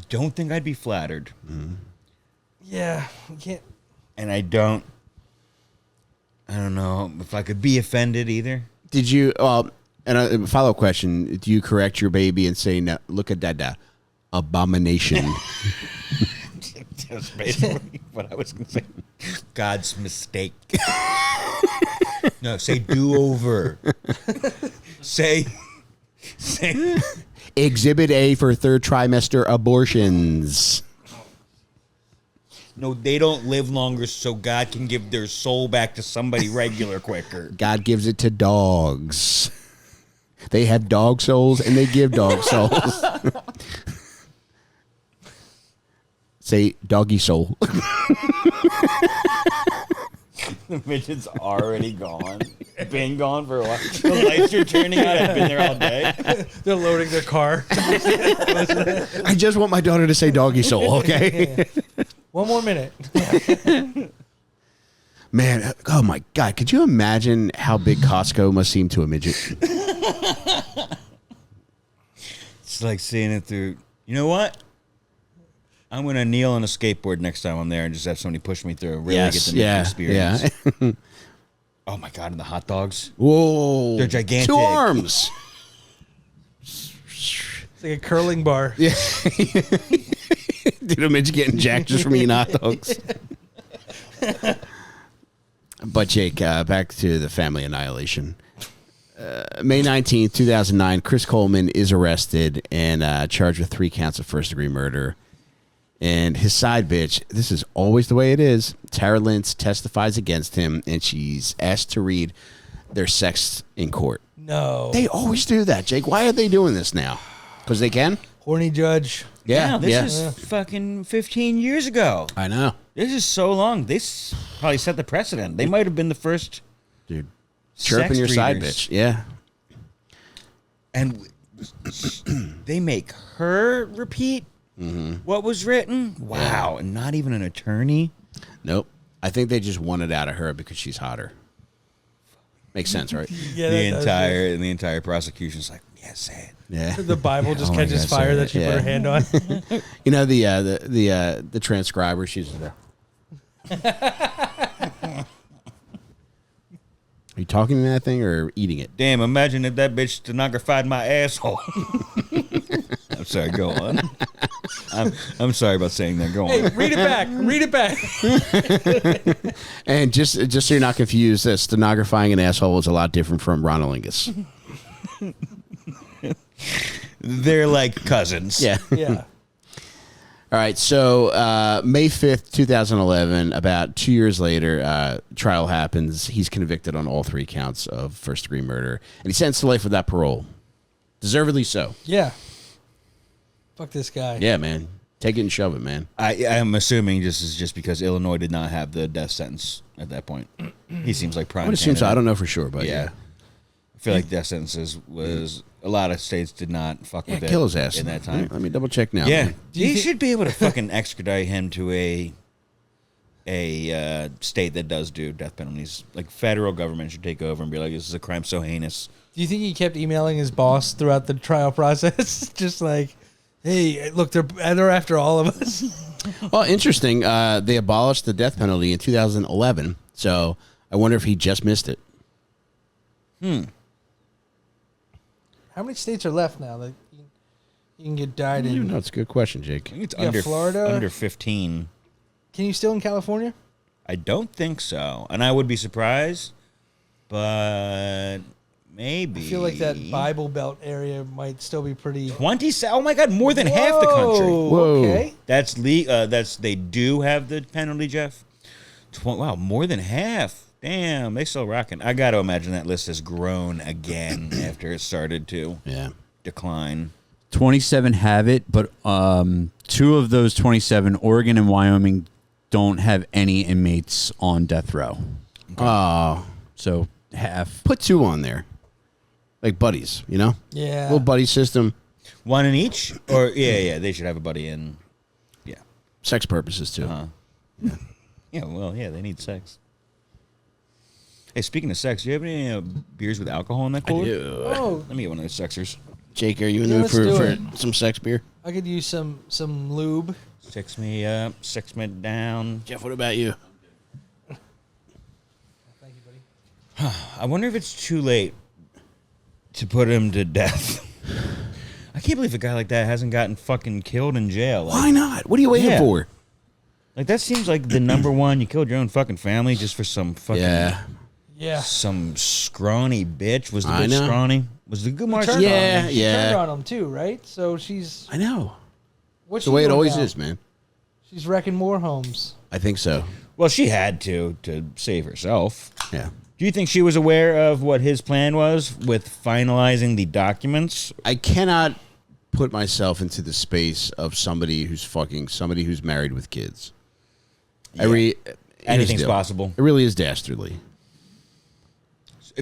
don't think I'd be flattered. Yeah, you can't. And I don't know if I could be offended either. Did you, and a follow-up question, do you correct your baby and say, no, look at that abomination? That's basically what I was going to say. God's mistake. No, say do-over. Say Exhibit A for third trimester abortions. No, they don't live longer so God can give their soul back to somebody regular quicker. God gives it to dogs. They have dog souls and they give dog souls. Say doggy soul. The midget's already gone. Been gone for a while. The lights are turning on. I've been there all day. They're loading their car. I just want my daughter to say doggy soul, okay? One more minute. Man, oh my God. Could you imagine how big Costco must seem to a midget? It's like seeing it through. You know what? I'm going to kneel on a skateboard next time I'm there and just have somebody push me through and really get the experience. Yeah. Oh my God, and the hot dogs. Whoa. They're gigantic. 2 arms. It's like a curling bar. Yeah. Dude, a midget getting jacked just from eating hot dogs. But Jake, back to the family annihilation. May 19th, 2009, Chris Coleman is arrested and charged with 3 counts of first-degree murder. And his side bitch, this is always the way it is, Tara Lynch testifies against him, and she's asked to read their sex in court. No. They always do that, Jake. Why are they doing this now? Because they can? Horny judge. Yeah. This is fucking 15 years ago. I know. This is so long. This probably set the precedent. They might have been the first Dude. Chirping sex your side readers. bitch. Yeah. And they make her repeat what was written? Wow. And not even an attorney? Nope. I think they just want it out of her because she's hotter. Makes sense, right? Yeah, The entire prosecution's like, yeah, say it. Yeah. The Bible just Oh my catches God, fire sorry. that she Yeah. put her hand on. You know the transcriber, she's there. Are you talking to that thing or eating it? Damn, imagine if that bitch stenographed my asshole. I'm sorry, go on. I'm sorry about saying that. Go Hey, on. read it back. Read it back. And just so you're not confused, stenographing an asshole is a lot different from Ronalingus. They're like cousins. Yeah. Yeah. All right. So May 5th, 2011, about 2 years later, trial happens. He's convicted on all 3 counts of first-degree murder, and he's sentenced to life without parole. Deservedly so. Yeah. Fuck this guy. Yeah, man. Take it and shove it, man. I'm assuming this is just because Illinois did not have the death sentence at that point. He seems like prime. I would assume so. candidate. I don't know for sure, but yeah. I feel like death sentences was a lot of states did not fuck with it. Kill his ass in that time. Let me double check now. Yeah, man. you should be able to fucking extradite him to a state that does do death penalties. Like federal government should take over and be like, "This is a crime so heinous." Do you think he kept emailing his boss throughout the trial process? Just like, hey, look, they're after all of us. Well, interesting. They abolished the death penalty in 2011, so I wonder if he just missed it. How many states are left now that you can get died in? No, it's a good question, Jake. I think it's Yeah, Florida. under 15. Can you still in California? I don't think so, and I would be surprised, but maybe. I feel like that Bible Belt area might still be pretty. 20. Oh my God, more than half the country. Whoa. Okay. That's they do have the penalty, Jeff. Wow, more than half. Damn, they still rocking. I got to imagine that list has grown again after it started to Yeah. decline. 27 have it, but 2 of those 27, Oregon and Wyoming, don't have any inmates on death row. Oh, So half. put 2 on there, like buddies. You know, Yeah. little buddy system, One in each, or yeah, they should have a buddy in. Yeah, sex purposes too. yeah. Well, yeah, they need sex. Hey, speaking of sex, do you have any beers with alcohol in that cooler? Oh, Let me get one of those sexers. Jake, are you in the Yeah, mood let's do for it. some sex beer? I could use some lube. Sex me up, sex me down. Jeff, what about you? Thank you, buddy. I wonder if it's too late to put him to death. I can't believe a guy like that hasn't gotten fucking killed in jail. Like, Why not? What are you waiting Yeah. for? like that seems like the number one. You killed your own fucking family just for some fucking Yeah. some scrawny bitch. Was the I bitch know. scrawny? Was the Goomar Turned scrawny? Yeah, on him. She yeah. turned on him too, right? So she's I know. what's The she way it doing always now? is, man. She's wrecking more homes. I think so. Well, she had to save herself. Yeah. Do you think she was aware of what his plan was with finalizing the documents? I cannot put myself into the space of somebody who's fucking somebody who's married with kids. Anything's possible. It really is dastardly.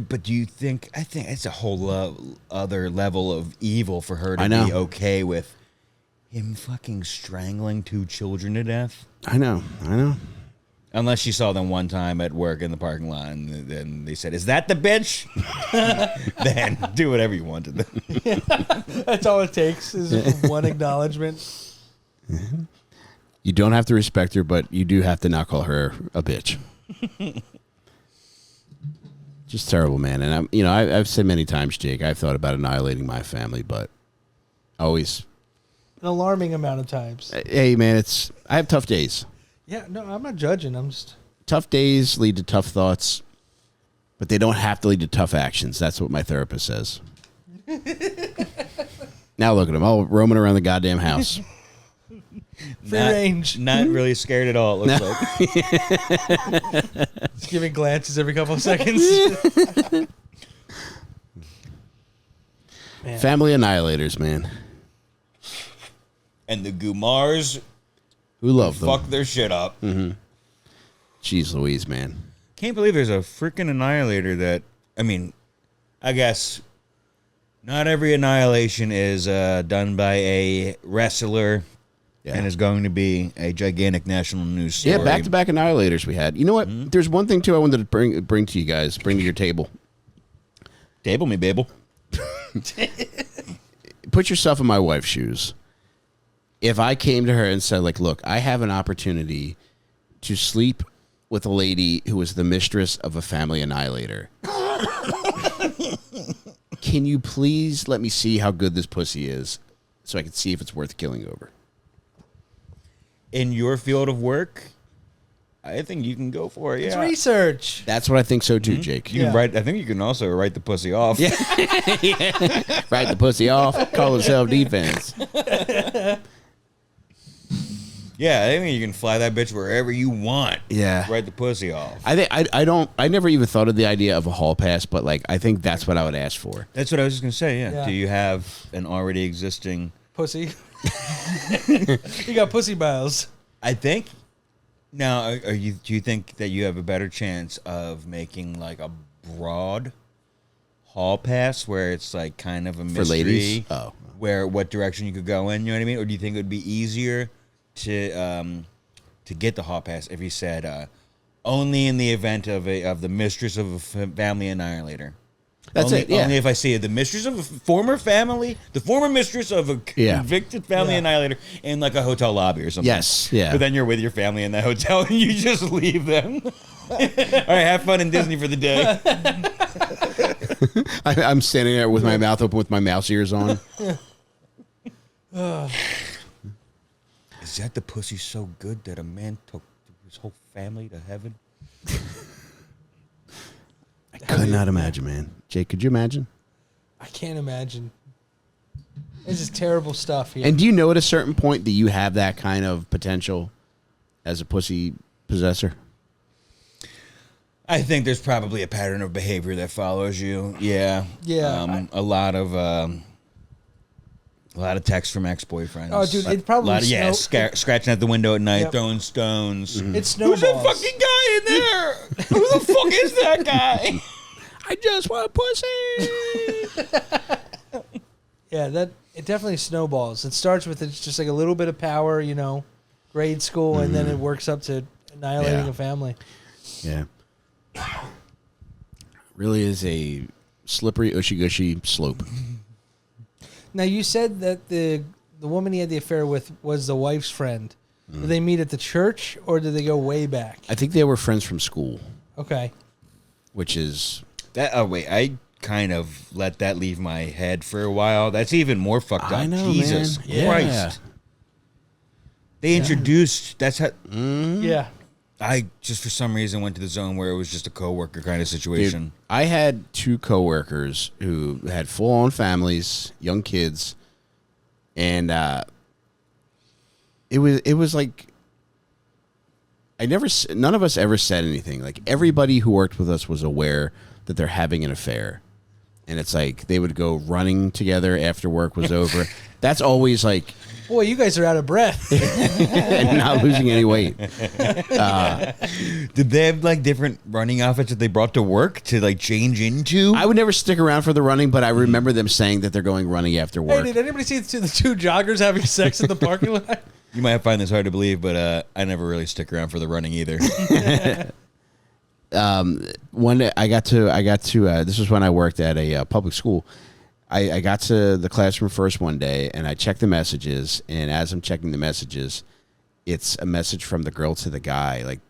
But do you think? I think it's a whole other level of evil for her I to know. be okay with him fucking strangling 2 children to death. I know. Unless she saw them one time at work in the parking lot, and then they said, "Is that the bitch?" Then do whatever you want to them. That's all it takes is one acknowledgement. You don't have to respect her, but you do have to not call her a bitch. Just terrible, man. And I've said many times, Jake, I've thought about annihilating my family, but always, An alarming amount of times. hey, man, I have tough days. Yeah, no, I'm not judging. I'm just Tough days lead to tough thoughts, but they don't have to lead to tough actions. That's what my therapist says. Now look at him, all roaming around the goddamn house. free range. Not really scared at all. It looks like. Just giving glances every couple of seconds. Man. Family annihilators, man. And the Goomars Who love them? fuck their shit up. Jeez Louise, man. Can't believe there's a freaking annihilator that. I mean, I guess not every annihilation is done by a wrestler. Yeah. And is going to be a gigantic national news story. Yeah, back-to-back annihilators we had. You know what? There's one thing, too, I wanted to bring to you guys, bring to your table. Table me, Babel. Put yourself in my wife's shoes. If I came to her and said, like, look, I have an opportunity to sleep with a lady who was the mistress of a family annihilator. Can you please let me see how good this pussy is so I can see if it's worth killing over? In your field of work, I think you can go for it. It's Yeah. research. That's what I think so, too, Jake. You can Yeah. write. I think you can also write the pussy off. Yeah. Right the pussy off, call it self-defense. Yeah, I think you can fly that bitch wherever you want. Yeah. Write the pussy off. I think I never even thought of the idea of a hall pass, but like I think that's what I would ask for. That's what I was just gonna say. Yeah. Yeah. Do you have an already existing? Pussy. You got pussy miles. I think. Now, do you think that you have a better chance of making like a broad hall pass where it's like kind of a mystery For ladies? Oh. where what direction you could go in? You know what I mean? Or do you think it would be easier to get the hall pass if you said only in the event of the mistress of a family annihilator? That's only, it. Yeah. Only if I see it, the mistress of a former family, the former mistress of a Yeah. convicted family Yeah. annihilator in like a hotel lobby or something. Yes. Yeah. But then you're with your family in that hotel and you just leave them. All right, have fun in Disney for the day. I'm standing there with my mouth open with my mouse ears on. Is that the pussy so good that a man took his whole family to heaven? I could not imagine, man. Jake, could you imagine? I can't imagine. This is terrible stuff here. And do you know at a certain point that you have that kind of potential as a pussy possessor? I think there's probably a pattern of behavior that follows you. Yeah. Yeah, A lot of A lot of texts from ex-boyfriends. Oh, dude, it probably a lot of scratching at the window at night, Yep. throwing stones. It snowballs. Who's that fucking guy in there? Who the fuck is that guy? I just want pussy. Yeah, it definitely snowballs. It starts with it's just like a little bit of power, grade school, and then it works up to annihilating Yeah. a family. Yeah. Really is a slippery, ushy-gushy slope. Now, you said that the woman he had the affair with was the wife's friend. Did they meet at the church, or did they go way back? I think they were friends from school, Okay. which is... That. Oh wait, I kind of let that leave my head for a while. That's even more fucked up. I know, Jesus man. Christ. Yeah. They introduced. That's how. Yeah. I just for some reason went to the zone where it was just a coworker kind of situation. Dude, I had 2 coworkers who had full-on families, young kids, and it was like none of us ever said anything. Like everybody who worked with us was aware that they're having an affair, and it's like they would go running together after work was over. That's always like. Boy, you guys are out of breath. And not losing any weight. Did they have like different running outfits that they brought to work to like change into? I would never stick around for the running, but I remember them saying that they're going running after Hey, work. did anybody see the 2 joggers having sex in the parking lot? You might find this hard to believe, but I never really stick around for the running either. One day I got to this was when I worked at a public school. I got to the classroom first one day, and I checked the messages, and as I'm checking the messages, it's a message from the girl to the guy, like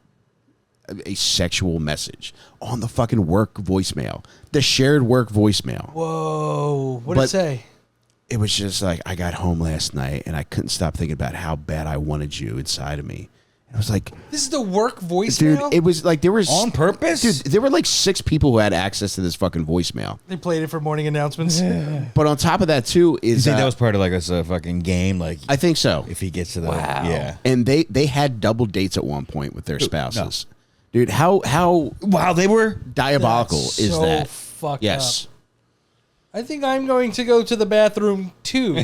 a sexual message on the fucking work voicemail, the shared work voicemail. Whoa. What did it But- say? It was just like, I got home last night, and I couldn't stop thinking about how bad I wanted you inside of me. And I was like, This is the work voicemail? dude, it was like there was On purpose? Dude, there were like 6 people who had access to this fucking voicemail. They played it for morning announcements. But on top of that, too, You is think that was part of like a fucking game? Like, I think so. if he gets to the Wow. yeah. And they had double dates at one point with their spouses. Dude, how Wow, they were. diabolical That's is so that? fucked Yes. up. I think I'm going to go to the bathroom too.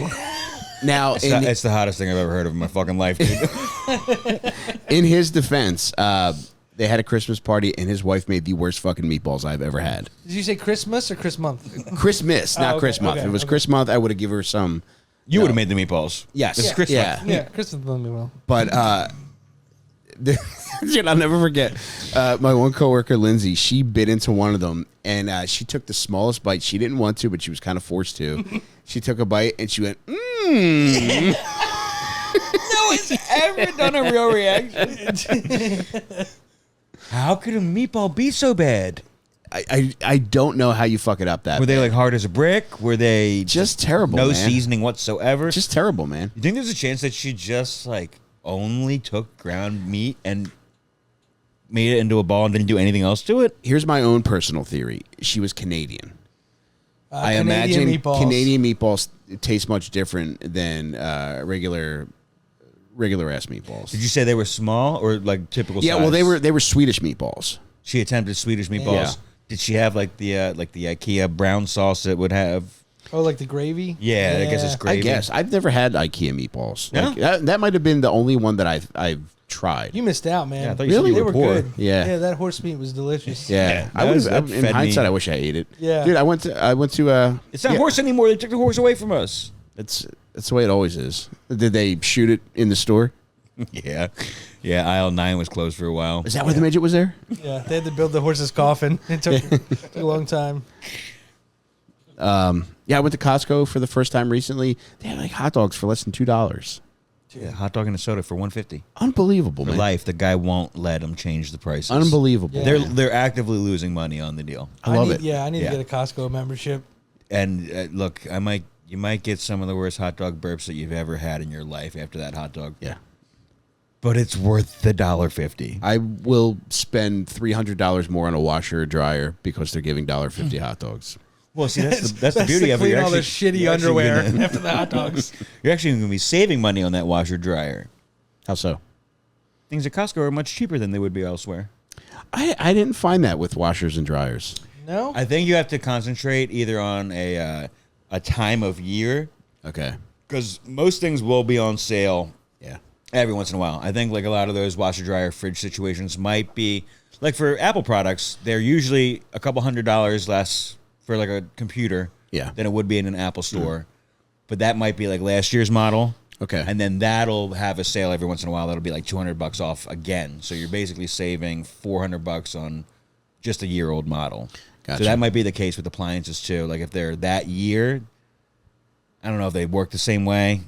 Now, It's the hottest thing I've ever heard of in my fucking life, dude. in his defense, they had a Christmas party, and his wife made the worst fucking meatballs I've ever had. Did you say Christmas or Chris month? Christmas, not okay, Christmas. okay, If it was okay. Christmas month, I would have given her some. You would have made the meatballs. Yes. It's Christmas. Yeah. Yeah, Christmas month. Well, But dude, I'll never forget my one coworker, Lindsay. She bit into one of them, and she took the smallest bite. She didn't want to, but she was kind of forced to. She took a bite, and she went, mmm. No one's ever done a real reaction. How could a meatball be so bad? I don't know how you fuck it up that Were they bad. like hard as a brick? Were they Just terrible, no man. seasoning whatsoever? Just terrible, man. You think there's a chance that she just like only took ground meat and made it into a ball and didn't do anything else to it? Here's my own personal theory. She was Canadian. I Canadian imagine meatballs. Canadian meatballs taste much different than regular ass meatballs. Did you say they were small or like typical? Yeah, size? well, they were Swedish meatballs. She attempted Swedish meatballs. Yeah. Did she have like the IKEA brown sauce that would have? Oh, like the gravy? Yeah, I guess it's gravy. I guess I've never had IKEA meatballs. No? Like, that might have been the only one that I've tried. You missed out, man. Yeah, I thought you said Really? you They were were poor. good. Yeah. Yeah, that horse meat was delicious. Yeah, Yeah, I that would. that In fed hindsight, me. I wish I ate it. Yeah. dude, I went to. It's not yeah, horse anymore. They took the horse away from us. That's the way it always is. Did they shoot it in the store? Yeah, yeah. Aisle 9 was closed for a while. Is that why the midget was there? Yeah, they had to build the horse's coffin. It took a long time. Yeah, I went to Costco for the first time recently. They had like hot dogs for less than $2. Yeah, hot dog and a soda for $1.50 Unbelievable, for man. life. The guy won't let them change the prices. Unbelievable. Yeah. They're actively losing money on the deal. I love need, it. Yeah, I need Yeah. to get a Costco membership. And look, you might get some of the worst hot dog burps that you've ever had in your life after that hot dog. Yeah. But it's worth the $1.50. I will spend $300 more on a washer or dryer because they're giving $1.50 hot dogs. Well, see, that's the beauty to of it. clean You're all the actually- shitty you're actually underwear gonna- after the hot dogs. You're actually going to be saving money on that washer dryer. How so? Things at Costco are much cheaper than they would be elsewhere. I didn't find that with washers and dryers. No? I think you have to concentrate either on a time of year Okay. because most things will be on sale Yeah. every once in a while. I think like a lot of those washer, dryer, fridge situations might be like for Apple products. They're usually a couple $100 less for like a computer than it would be in an Apple store. But that might be like last year's model. Okay. And then that'll have a sale every once in a while. That'll be like $200 off again. So you're basically saving $400 on just a year-old model. Gotcha. So that might be the case with appliances too. Like if they're that year, I don't know if they work the same way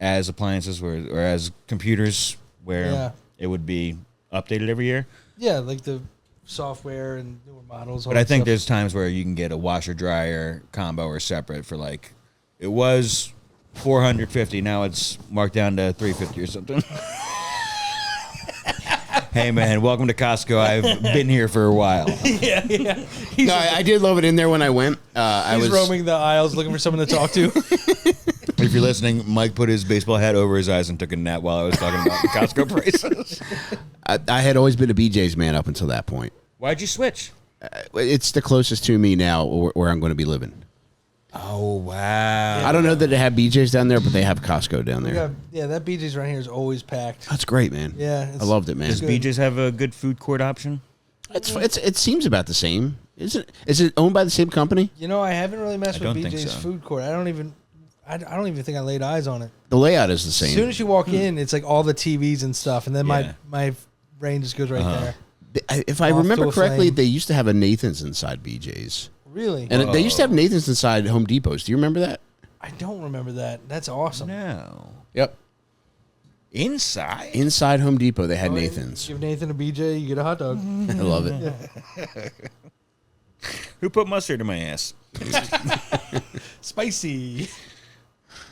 as appliances or as computers where it would be updated every year. Yeah, like the software and newer models. But I think there's times where you can get a washer dryer combo or separate for like it was $450. Now it's marked down to $350 or something. Hey man, welcome to Costco. I've been here for a while. yeah. No, I did love it in there when I went. I He's was roaming the aisles looking for someone to talk to. If you're listening, Mike put his baseball hat over his eyes and took a nap while I was talking about the Costco prices. I had always been a BJ's man up until that point. Why'd you switch? It's the closest to me now where I'm going to be living. Oh wow! I don't know that they have BJ's down there, but they have Costco down there. That BJ's right here is always packed. That's great, man. Yeah, I loved it, man. Does BJ's have a good food court option? It seems about the same. Is it owned by the same company? You know, I haven't really messed I with don't think BJ's so. food court. I don't even think I laid eyes on it. The layout is the same. As soon as you walk in, it's like all the TVs and stuff, and then my brain just goes right there. If I Off remember to a correctly, flame. they used to have a Nathan's inside BJ's. Really? And they used to have Nathan's inside Home Depots. Do you remember that? I don't remember that. That's awesome. No. Yep. Inside? Inside Home Depot, they had Oh, Nathan's. Give Nathan a BJ, you get a hot dog. I love it. Who put mustard in my ass? Spicy.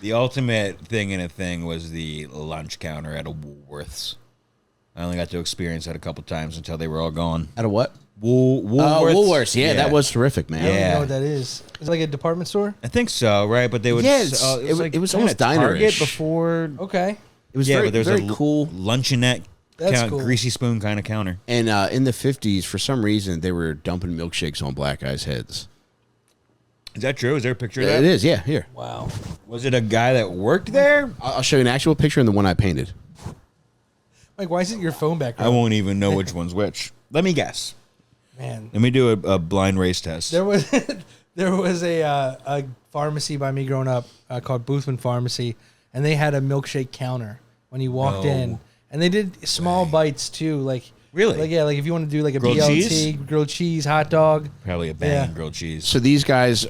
The ultimate thing in a thing was the lunch counter at a Woolworths. I only got to experience that a couple times until they were all gone. Out of what? Woolworths. Woolworths. Yeah, that was terrific, man. I don't even Yeah. know what that is. Is it like a department store? I think so, right? But they would. Yeah, it was almost kinda Target diner-ish. before. Okay. It was Yeah, very, but there was very a cool. luncheonette, That's cool. greasy spoon kind of counter. And in the 50s, for some reason, they were dumping milkshakes on black guys' heads. Is that true? Is there a picture of It that? is, yeah, here. Wow. Was it a guy that worked there? I'll show you an actual picture and the one I painted. Mike, why isn't your phone back I on? won't even know which one's which. Let me guess. Man. Let me do a blind race test. There was a pharmacy by me growing up called Boothman Pharmacy, and they had a milkshake counter when you walked No in, and they did small bites too, like Really? like if you want to do like a Grilled BLT, cheese? grilled cheese, hot dog. Probably a banging Yeah. grilled cheese. So these guys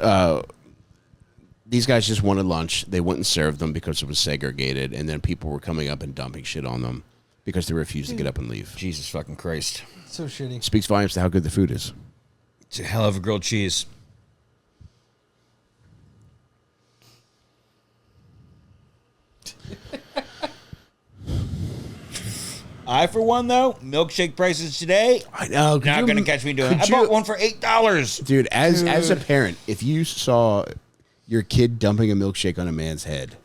just wanted lunch. They wouldn't serve them because it was segregated, and then people were coming up and dumping shit on them because they refused to get up and leave. Jesus fucking Christ. So shitty. Speaks volumes to how good the food is. It's a hell of a grilled cheese. I, for one, though, milkshake prices today, I know. not going to catch me doing it. I bought one for $8. Dude, as a parent, if you saw your kid dumping a milkshake on a man's head,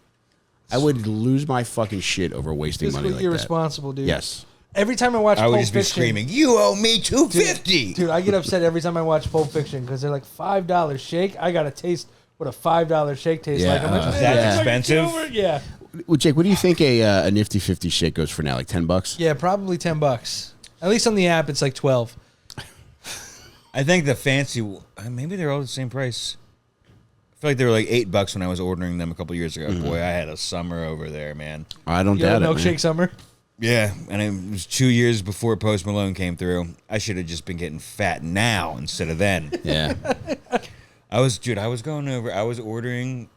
I would lose my fucking shit over wasting money Fiscally like irresponsible, dude. that. Yes. Every time I watch I would Pulp just be Fiction, screaming, "You owe me $2.50." Dude, I get upset every time I watch Pulp Fiction because they're like $5 shake. I gotta taste what a $5 shake tastes Yeah, like. I'm like, that's "Man, expensive?" it's like yeah, Well, Jake, what do you think a Nifty 50 shake goes for now? Like $10? yeah, probably $10. At least on the app, it's like 12. I think the fancy, maybe they're all the same price. I feel like they were like $8 when I was ordering them a couple years ago. Boy, I had a summer over there, man. I don't You know, doubt it. milkshake Man. summer. Yeah, and it was 2 years before Post Malone came through. I should have just been getting fat now instead of then. Yeah. I was ordering.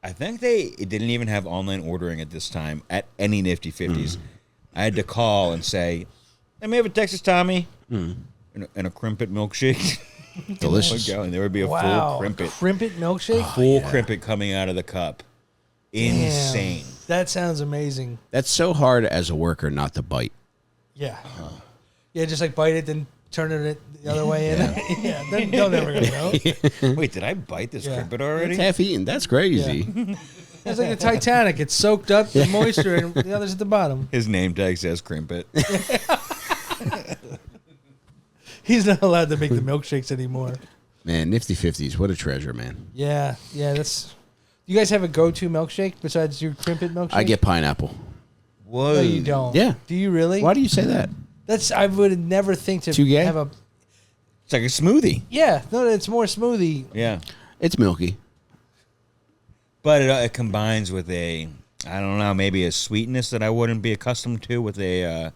I think it didn't even have online ordering at this time at any Nifty 50s. I had to call and say, "Let me have a Texas Tommy and a Crimpet milkshake." Delicious. And there would be a Wow, full Crimpet. Crimpet milkshake. Full Crimpet coming out of the cup. Insane. Damn, that sounds amazing. That's so hard as a worker not to bite. Yeah, yeah, just like bite it, then turn it the other way in. Yeah, they're never gonna know. Wait, did I bite this Yeah. Crimpet already? It's half eaten. That's crazy. It's like the Titanic. It's soaked up the moisture, and the other's at the bottom. His name tag says Crimpet. He's not allowed to make the milkshakes anymore. Man, Nifty 50s, what a treasure, man. Yeah, that's you guys have a go-to milkshake besides your crimpet milkshake? I get pineapple. Whoa. No, you don't. Yeah. Do you really? Why do you say that? I would never think to Too gay? have a. It's like a smoothie. Yeah, no, it's more smoothie. Yeah. It's milky. But it combines with I don't know, maybe a sweetness that I wouldn't be accustomed to with like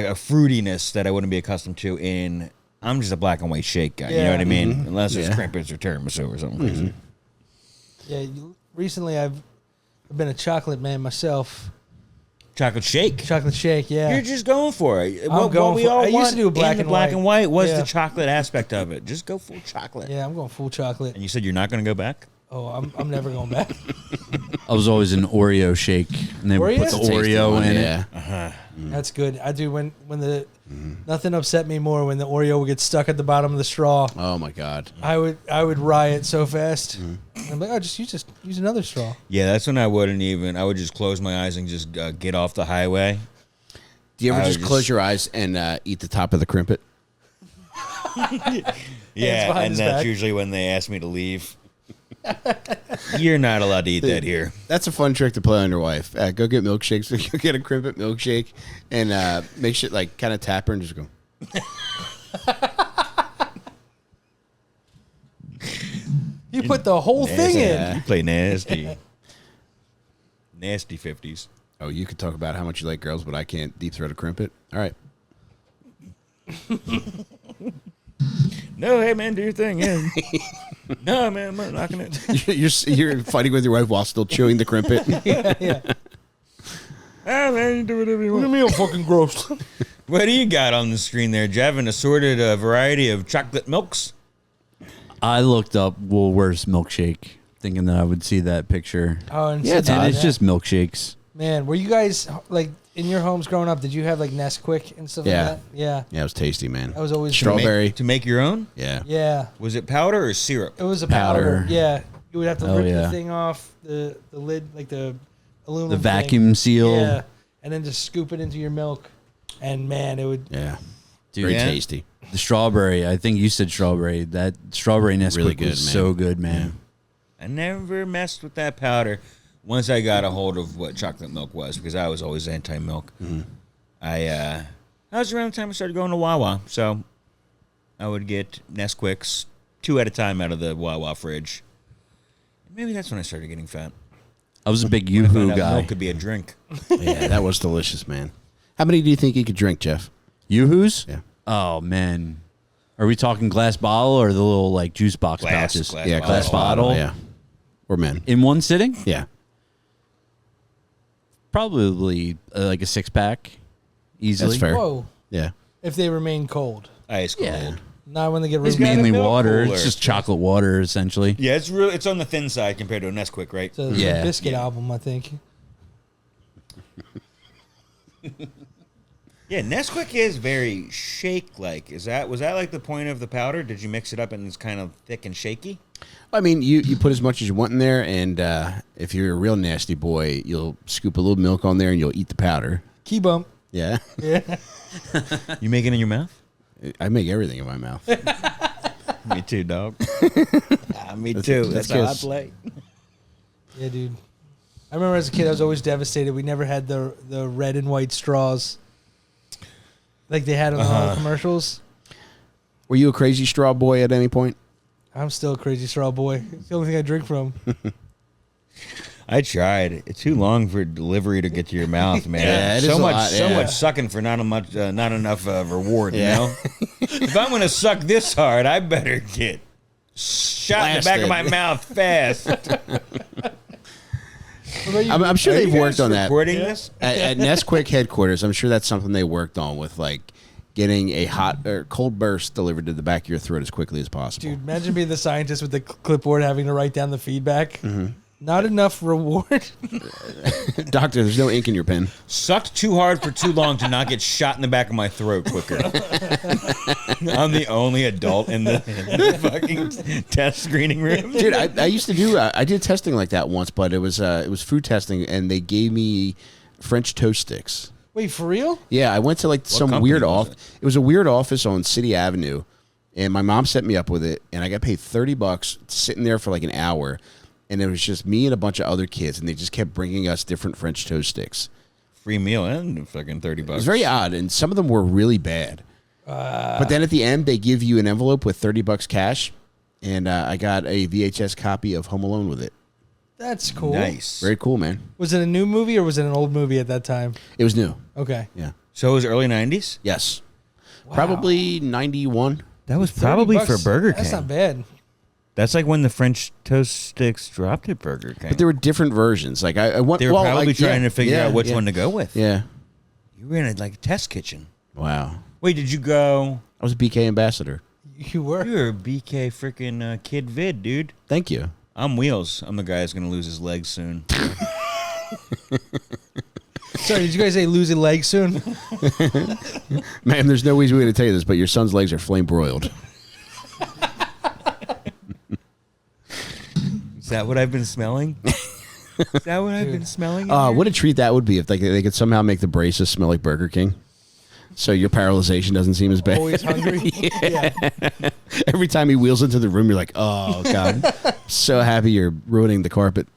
a fruitiness that I wouldn't be accustomed to I'm just a black and white shake guy. You know Yeah. what I mean? Mm-hmm. Unless it's crimpets or tiramisu or something crazy. Yeah, recently I've been a chocolate man myself. Chocolate shake. Chocolate shake, yeah. You're just going for it. going we for it. all I used want to do black in the and black white. and white was Yeah. the chocolate aspect of it. Just go full chocolate. Yeah, I'm going full chocolate. And you said you're not going to go back? Oh, I'm never going back. I was always an Oreo shake, and they would put Oreo? the That's a tasty Oreo one, in yeah. it. That's good. I do when the nothing upset me more when the Oreo would get stuck at the bottom of the straw. Oh my god. I would riot so fast. I'm like, oh, just use another straw. Yeah, that's when I wouldn't even. I would just close my eyes and just get off the highway. Do you ever I just would close just- your eyes and eat the top of the crimpet? Yeah, behind and his that's back. usually when they ask me to leave. You're not allowed to eat that here. That's a fun trick to play on your wife. Go get milkshakes. Go get a crimpet milkshake and make sure, like, kind of tap her and just go. You put the whole thing in. You play nasty. Nasty 50s. Oh, you could talk about how much you like girls, but I can't deep throat a crimpet. All right. No, hey, man, do your thing. Yeah. No, man, I'm not knocking it. You're fighting with your wife while still chewing the crimpet. Yeah. Ah, man, you do whatever you What do want. you mean I'm fucking gross? What do you got on the screen there, Jeff? An assorted variety of chocolate milks? I looked up Woolworths milkshake, thinking that I would see that picture. Oh, and Yeah, it's so- And odd. it's just milkshakes. man. Were you guys like in your homes growing up? Did you have like Nesquik and stuff Yeah. like that? Yeah, Yeah, it was tasty, man. that was always Strawberry. To make your own? Yeah. Yeah, Was it powder or syrup? it was a powder. Powder. Yeah, you would have to Oh, rip the yeah. thing off the lid, like the aluminum. The thing. vacuum seal. Yeah, and then just scoop it into your milk, and man, it would. Yeah. Dude, Very Yeah. tasty. the strawberry. I think you said strawberry. That strawberry Nesquik Really good, was man. so good, man. I never messed with that powder once I got a hold of what chocolate milk was because I was always anti-milk. That was around the time I started going to Wawa, so I would get Nesquiks 2 at a time out of the Wawa fridge. Maybe that's when I started getting fat. I was a big I found Yoo-Hoo out guy. milk could be a drink. Yeah, that was delicious, man. How many do you think you could drink, Jeff? Yoo-Hoos? Yeah. Oh, man. Are we talking glass bottle or the little, like, juice box pouches? glass bottle. Yeah. Or men. In one sitting? Yeah. Probably like a 6-pack. Easily. That's fair. Whoa! Yeah. If they remain cold, Ice cold. Yeah. not when they get It's room. got a Mainly milk water. cooler. It's just chocolate water, essentially. Yeah, it's on the thin side compared to a Nesquik, right? It's a Yeah. biscuit Yeah. album, I think. Yeah, Nesquik is very shake-like. Was that like the point of the powder? Did you mix it up and it's kind of thick and shaky? I mean, you put as much as you want in there, and if you're a real nasty boy, you'll scoop a little milk on there and you'll eat the powder. Key bump. Yeah. Yeah. You make it in your mouth? I make everything in my mouth. Me too, dog. Me That's- too. that's That's how I good. play. Yeah, dude. I remember as a kid, I was always devastated. We never had the red and white straws like they had on all the commercials. Were you a crazy straw boy at any point? I'm still a crazy straw boy. It's the only thing I drink from. I tried. It's too long for delivery to get to your mouth, man. Yeah, it is so a much, lot, so yeah. much sucking for not enough reward. Yeah. You know, if I'm gonna suck this hard, I better get shot in the back of my Blasted. mouth fast. What about you? I'm sure Are you they've guys worked on that. recording this? At Nesquik headquarters, I'm sure that's something they worked on with, like, getting a hot or cold burst delivered to the back of your throat as quickly as possible. Dude, imagine being the scientist with the clipboard having to write down the feedback. Mm-hmm. Not enough reward. Doctor, there's no ink in your pen. Sucked too hard for too long to not get shot in the back of my throat quicker. I'm the only adult in the fucking test screening room. Dude, I used to do I did testing like that once, but it was food testing, and they gave me French toast sticks. Wait, for real? Yeah, I went to like some company weird was office. It was a weird office on City Avenue, and my mom set me up with it, and I got paid $30 sitting there for like an hour. and it was just me and a bunch of other kids, and they just kept bringing us different French toast sticks. Free meal and fucking $30. It was very odd, and some of them were really bad. But then at the end, they give you an envelope with $30 cash, and I got a VHS copy of Home Alone with it. That's cool. Nice. Very cool, man. Was it a new movie or was it an old movie at that time? It was new. Okay. Yeah. So it was early 90s? Yes. Wow. Probably 91. That was probably for $30, Burger King. That's not bad. That's like when the French toast sticks dropped at Burger King. But there were different versions. Like I want. They were probably like, trying to figure out which yeah. one to go with. Yeah. You were in a like test kitchen. Wow. Wait, did you go? I was a BK ambassador. You were? You were a BK freaking Kid Vid, dude. Thank you. I'm Wheels. I'm the guy who's gonna lose his legs soon. Sorry, did you guys say lose a leg soon? Man, there's no easy way to tell you this, but your son's legs are flame broiled. Is that what I've been smelling? Is that what I've been smelling? What a treat that would be if they could somehow make the braces smell like Burger King. So your paralyzation doesn't seem as bad. Always hungry? Yeah. Every time he wheels into the room, you're like, oh, God. So happy you're ruining the carpet.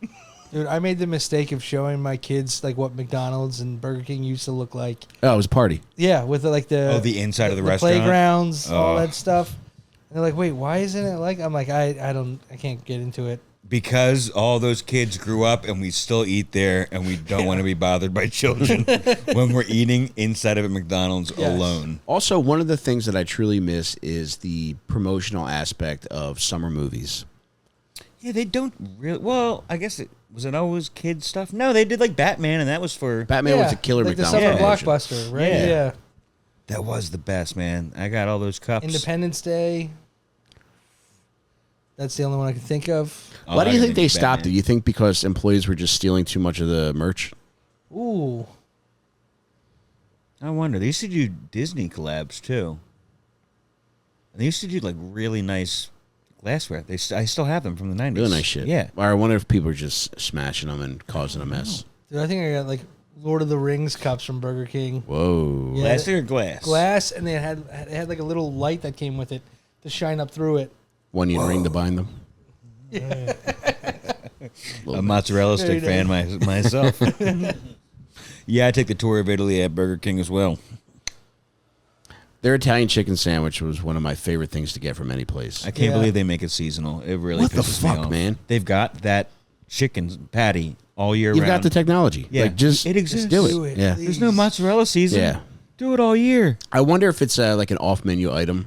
Dude, I made the mistake of showing my kids like what McDonald's and Burger King used to look like. Oh, it was a party. Yeah, with the inside of the restaurant? playgrounds, all Oh. that stuff. And they're like, "Wait, why isn't it like?" I'm like, I can't get into it. Because all those kids grew up and we still eat there and we don't want to be bothered by children when we're eating inside of a McDonald's Yes. alone. Also, one of the things that I truly miss is the promotional aspect of summer movies. Yeah, they don't really. Well, I guess was it always kid stuff? No, they did like Batman, and that was for. Batman was a killer like the McDonald's summer promotion. blockbuster, right? Yeah. Yeah. That was the best, man. I got all those cups. Independence Day. That's the only one I can think of. Oh, Why do I you can think they stopped it? Batman. You think because employees were just stealing too much of the merch? Ooh. I wonder. They used to do Disney collabs too. And they used to do like really nice glassware. I still have them from the 90s. Really nice shit. Yeah. Or I wonder if people are just smashing them and causing a mess. Dude, I think I got like Lord of the Rings cups from Burger King. Whoa. Yeah. Plastic or glass? Glass, and they had like a little light that came with it to shine up through it. One you ring to bind them. A mozzarella stick fan myself. Yeah, I take the tour of Italy at Burger King as well. Their Italian chicken sandwich was one of my favorite things to get from any place. I can't Yeah. believe they make it seasonal. It really What the pisses me fuck, off. man? They've got that chicken patty all year You've round. got the technology. Yeah. Like, just It exists. do Do it. it, Yeah. please. There's no mozzarella season. Yeah. Do it all year. I wonder if it's like an off-menu item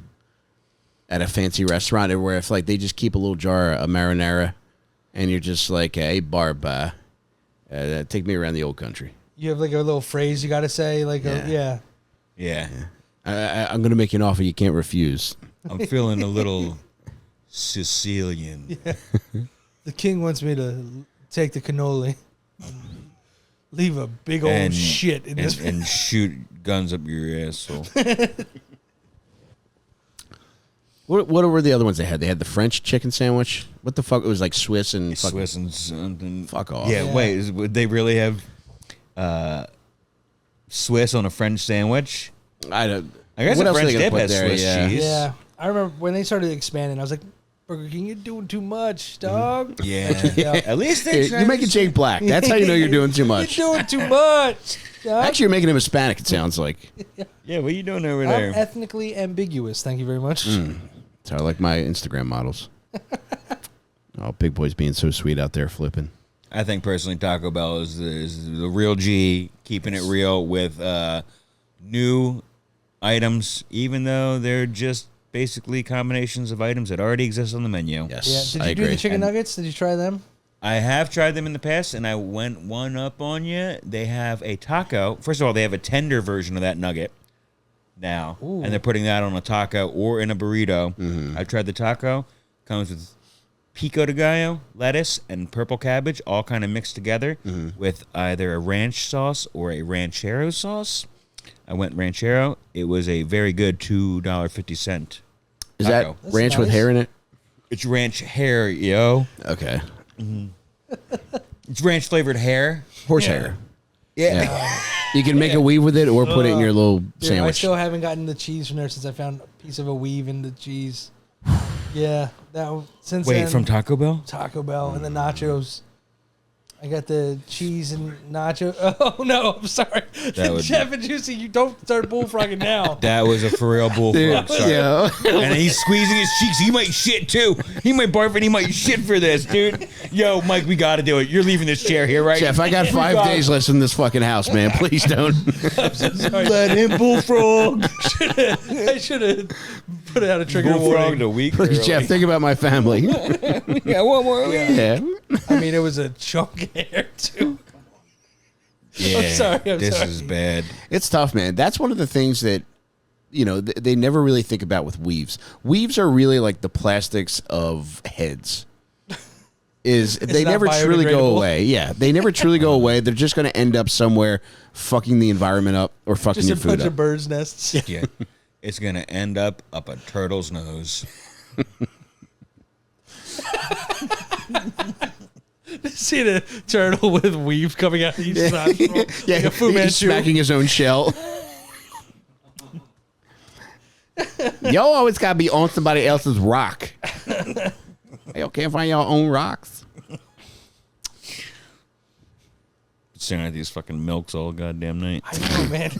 at a fancy restaurant, or where if like they just keep a little jar of marinara, and you're just like, "Hey, Barb, take me around the old country. You have like a little phrase you got to say, like, Yeah. Yeah. I'm going to make you an offer you can't refuse." I'm feeling a little Sicilian. The king wants me to take the cannoli, leave a big old shit in this. and shoot guns up your asshole. What were the other ones they had? They had the French chicken sandwich. What the fuck? It was like Swiss and fucking, Swiss and something. fuck off. Yeah, Yeah. wait. Would they really have Swiss on a French sandwich? I don't. I guess what a else French they gonna dip put has there? Swiss Yeah. cheese. Yeah, I remember when they started expanding. I was like, Burger King, you're doing too much, dog. Yeah. Yeah. At least Hey, they you're making Jake black. That's how you know you're doing too much. You're doing too much. Dog. Actually, you're making him Hispanic. It sounds like. Yeah, what are you doing over I'm there? ethnically ambiguous. Thank you very much. That's how I like my Instagram models. Oh, big boy's being so sweet out there flipping. I think personally, Taco Bell is the real G, keeping it real with new items, even though they're just basically combinations of items that already exist on the menu. Yes, Yeah. Did I you do agree. the chicken nuggets? Did you try them? I have tried them in the past, and I went one up on you. They have a taco. First of all, they have a tender version of that nugget now, Ooh. and they're putting that on a taco or in a burrito. I tried the taco. Comes with pico de gallo, lettuce, and purple cabbage, all kind of mixed together with either a ranch sauce or a ranchero sauce. I went ranchero. It was a very good $2.50. Is taco. that That's ranch with nice. hair in it? It's ranch hair, yo. Okay. It's ranch flavored hair. Horsehair. Yeah. You can make a weave with it or put it in your little Dude, I sandwich. still haven't gotten the cheese from there since I found a piece of a weave in the cheese. Yeah, since Wait, then, from Taco Bell? Taco Bell and the nachos. I got the cheese and nacho. Oh no, I'm sorry. Jeff and Juicy, you don't start bullfrogging now. That was a for real bullfrog. Sorry. Yeah. And he's squeezing his cheeks. He might shit too. He might barf and he might shit for this, dude. Yo, Mike, we got to do it. You're leaving this chair here, right? Jeff, I got 5 days less in this fucking house, man. Please don't. I'm so sorry. Let him bullfrog. I should have put out a trigger Bullfrogged warning. a week Please, early. Jeff, think about my family. Yeah, one more week. Yeah. I mean, it was a chunk of hair too. Yeah, I'm sorry. this is bad. It's tough, man. That's one of the things that, they never really think about with weaves. Weaves are really like the plastics of heads. They not never truly go biodegradable. away. Yeah, they never truly go away. They're just going to end up somewhere fucking the environment up or fucking Just a your food bunch up. of birds' nests. Yeah, it's gonna end up a turtle's nose. See the turtle with weave coming out of each nostril. Yeah, Like a Fu he's Manchu. smacking his own shell. Yo always got to be on somebody else's rock. Y'all can't find your own rocks. Staring at these fucking milks all goddamn night. I know, man.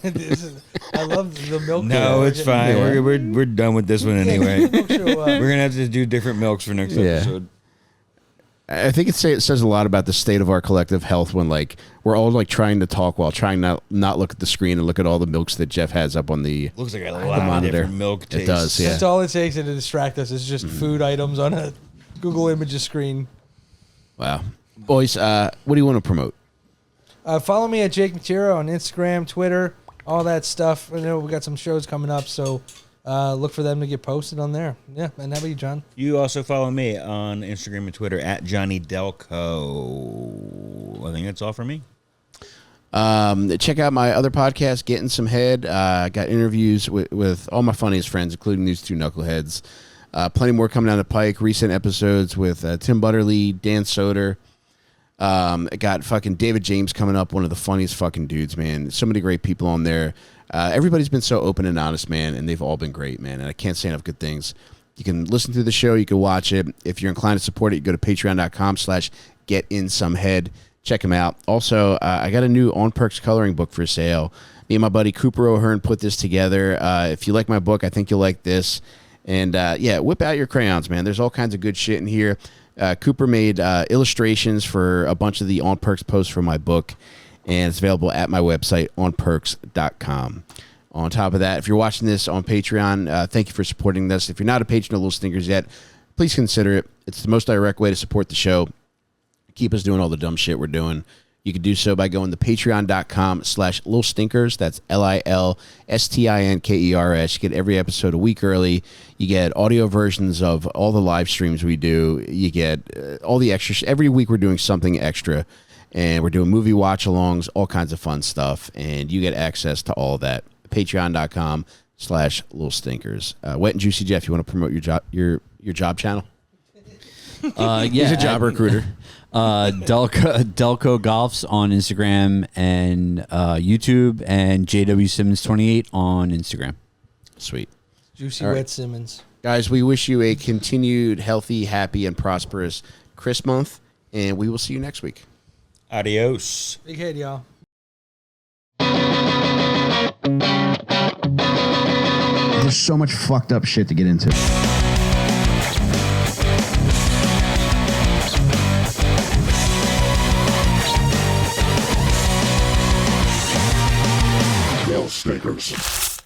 I love the milk. No, it's fine. Yeah. We're done with this one anyway. Show up. We're gonna have to do different milks for next Yeah. episode. I think it says a lot about the state of our collective health when we're all trying to talk while trying not look at the screen and look at all the milks that Jeff has up on the Looks like a lot of monitor. different milk tastes. It does, yeah. That's all it takes to distract us. Is just food items on a Google Images screen. Wow. Boys, what do you want to promote? Follow me at Jake Mattera on Instagram, Twitter, all that stuff. I know we got some shows coming up, so look for them to get posted on there. Yeah, and how about you, John? You also follow me on Instagram and Twitter at Johnny DelCollo. I think that's all for me. Check out my other podcast, Getting Some Head. Got interviews with all my funniest friends, including these two knuckleheads. Plenty more coming down the pike. Recent episodes with Tim Butterly, Dan Soder. Got fucking David James coming up, one of the funniest fucking dudes, man. So many great people on there. Everybody's been so open and honest, man, and they've all been great, man. And I can't say enough good things. You can listen to the show. You can watch it. If you're inclined to support it, you go to patreon.com/getinsomhead. Check them out. Also, I got a new On Perks coloring book for sale. Me and my buddy Cooper O'Hearn put this together. If you like my book, I think you'll like this. And, yeah, whip out your crayons, man. There's all kinds of good shit in here. Cooper made illustrations for a bunch of the On Perks posts for my book, and it's available at my website, onperks.com. On top of that, if you're watching this on Patreon, thank you for supporting this. If you're not a patron of Little Stinkers yet, please consider it. It's the most direct way to support the show. Keep us doing all the dumb shit we're doing. You can do so by going to patreon.com/Little Stinkers. That's LILSTINKERS. You get every episode a week early. You get audio versions of all the live streams we do. You get all the extra. Every week we're doing something extra. And we're doing movie watch-alongs, all kinds of fun stuff. And you get access to all that. Patreon.com/Little Stinkers. Wet and Juicy Jeff, you want to promote your job channel? Yeah, He's a job recruiter. Delco Golfs on Instagram and YouTube, and JW Simmons 28 on Instagram. Sweet. Juicy All right. Wet Simmons. Guys, we wish you a continued healthy, happy, and prosperous Chris month, and we will see you next week. Adios. Big head, y'all. There's so much fucked up shit to get into. Little Stinkers.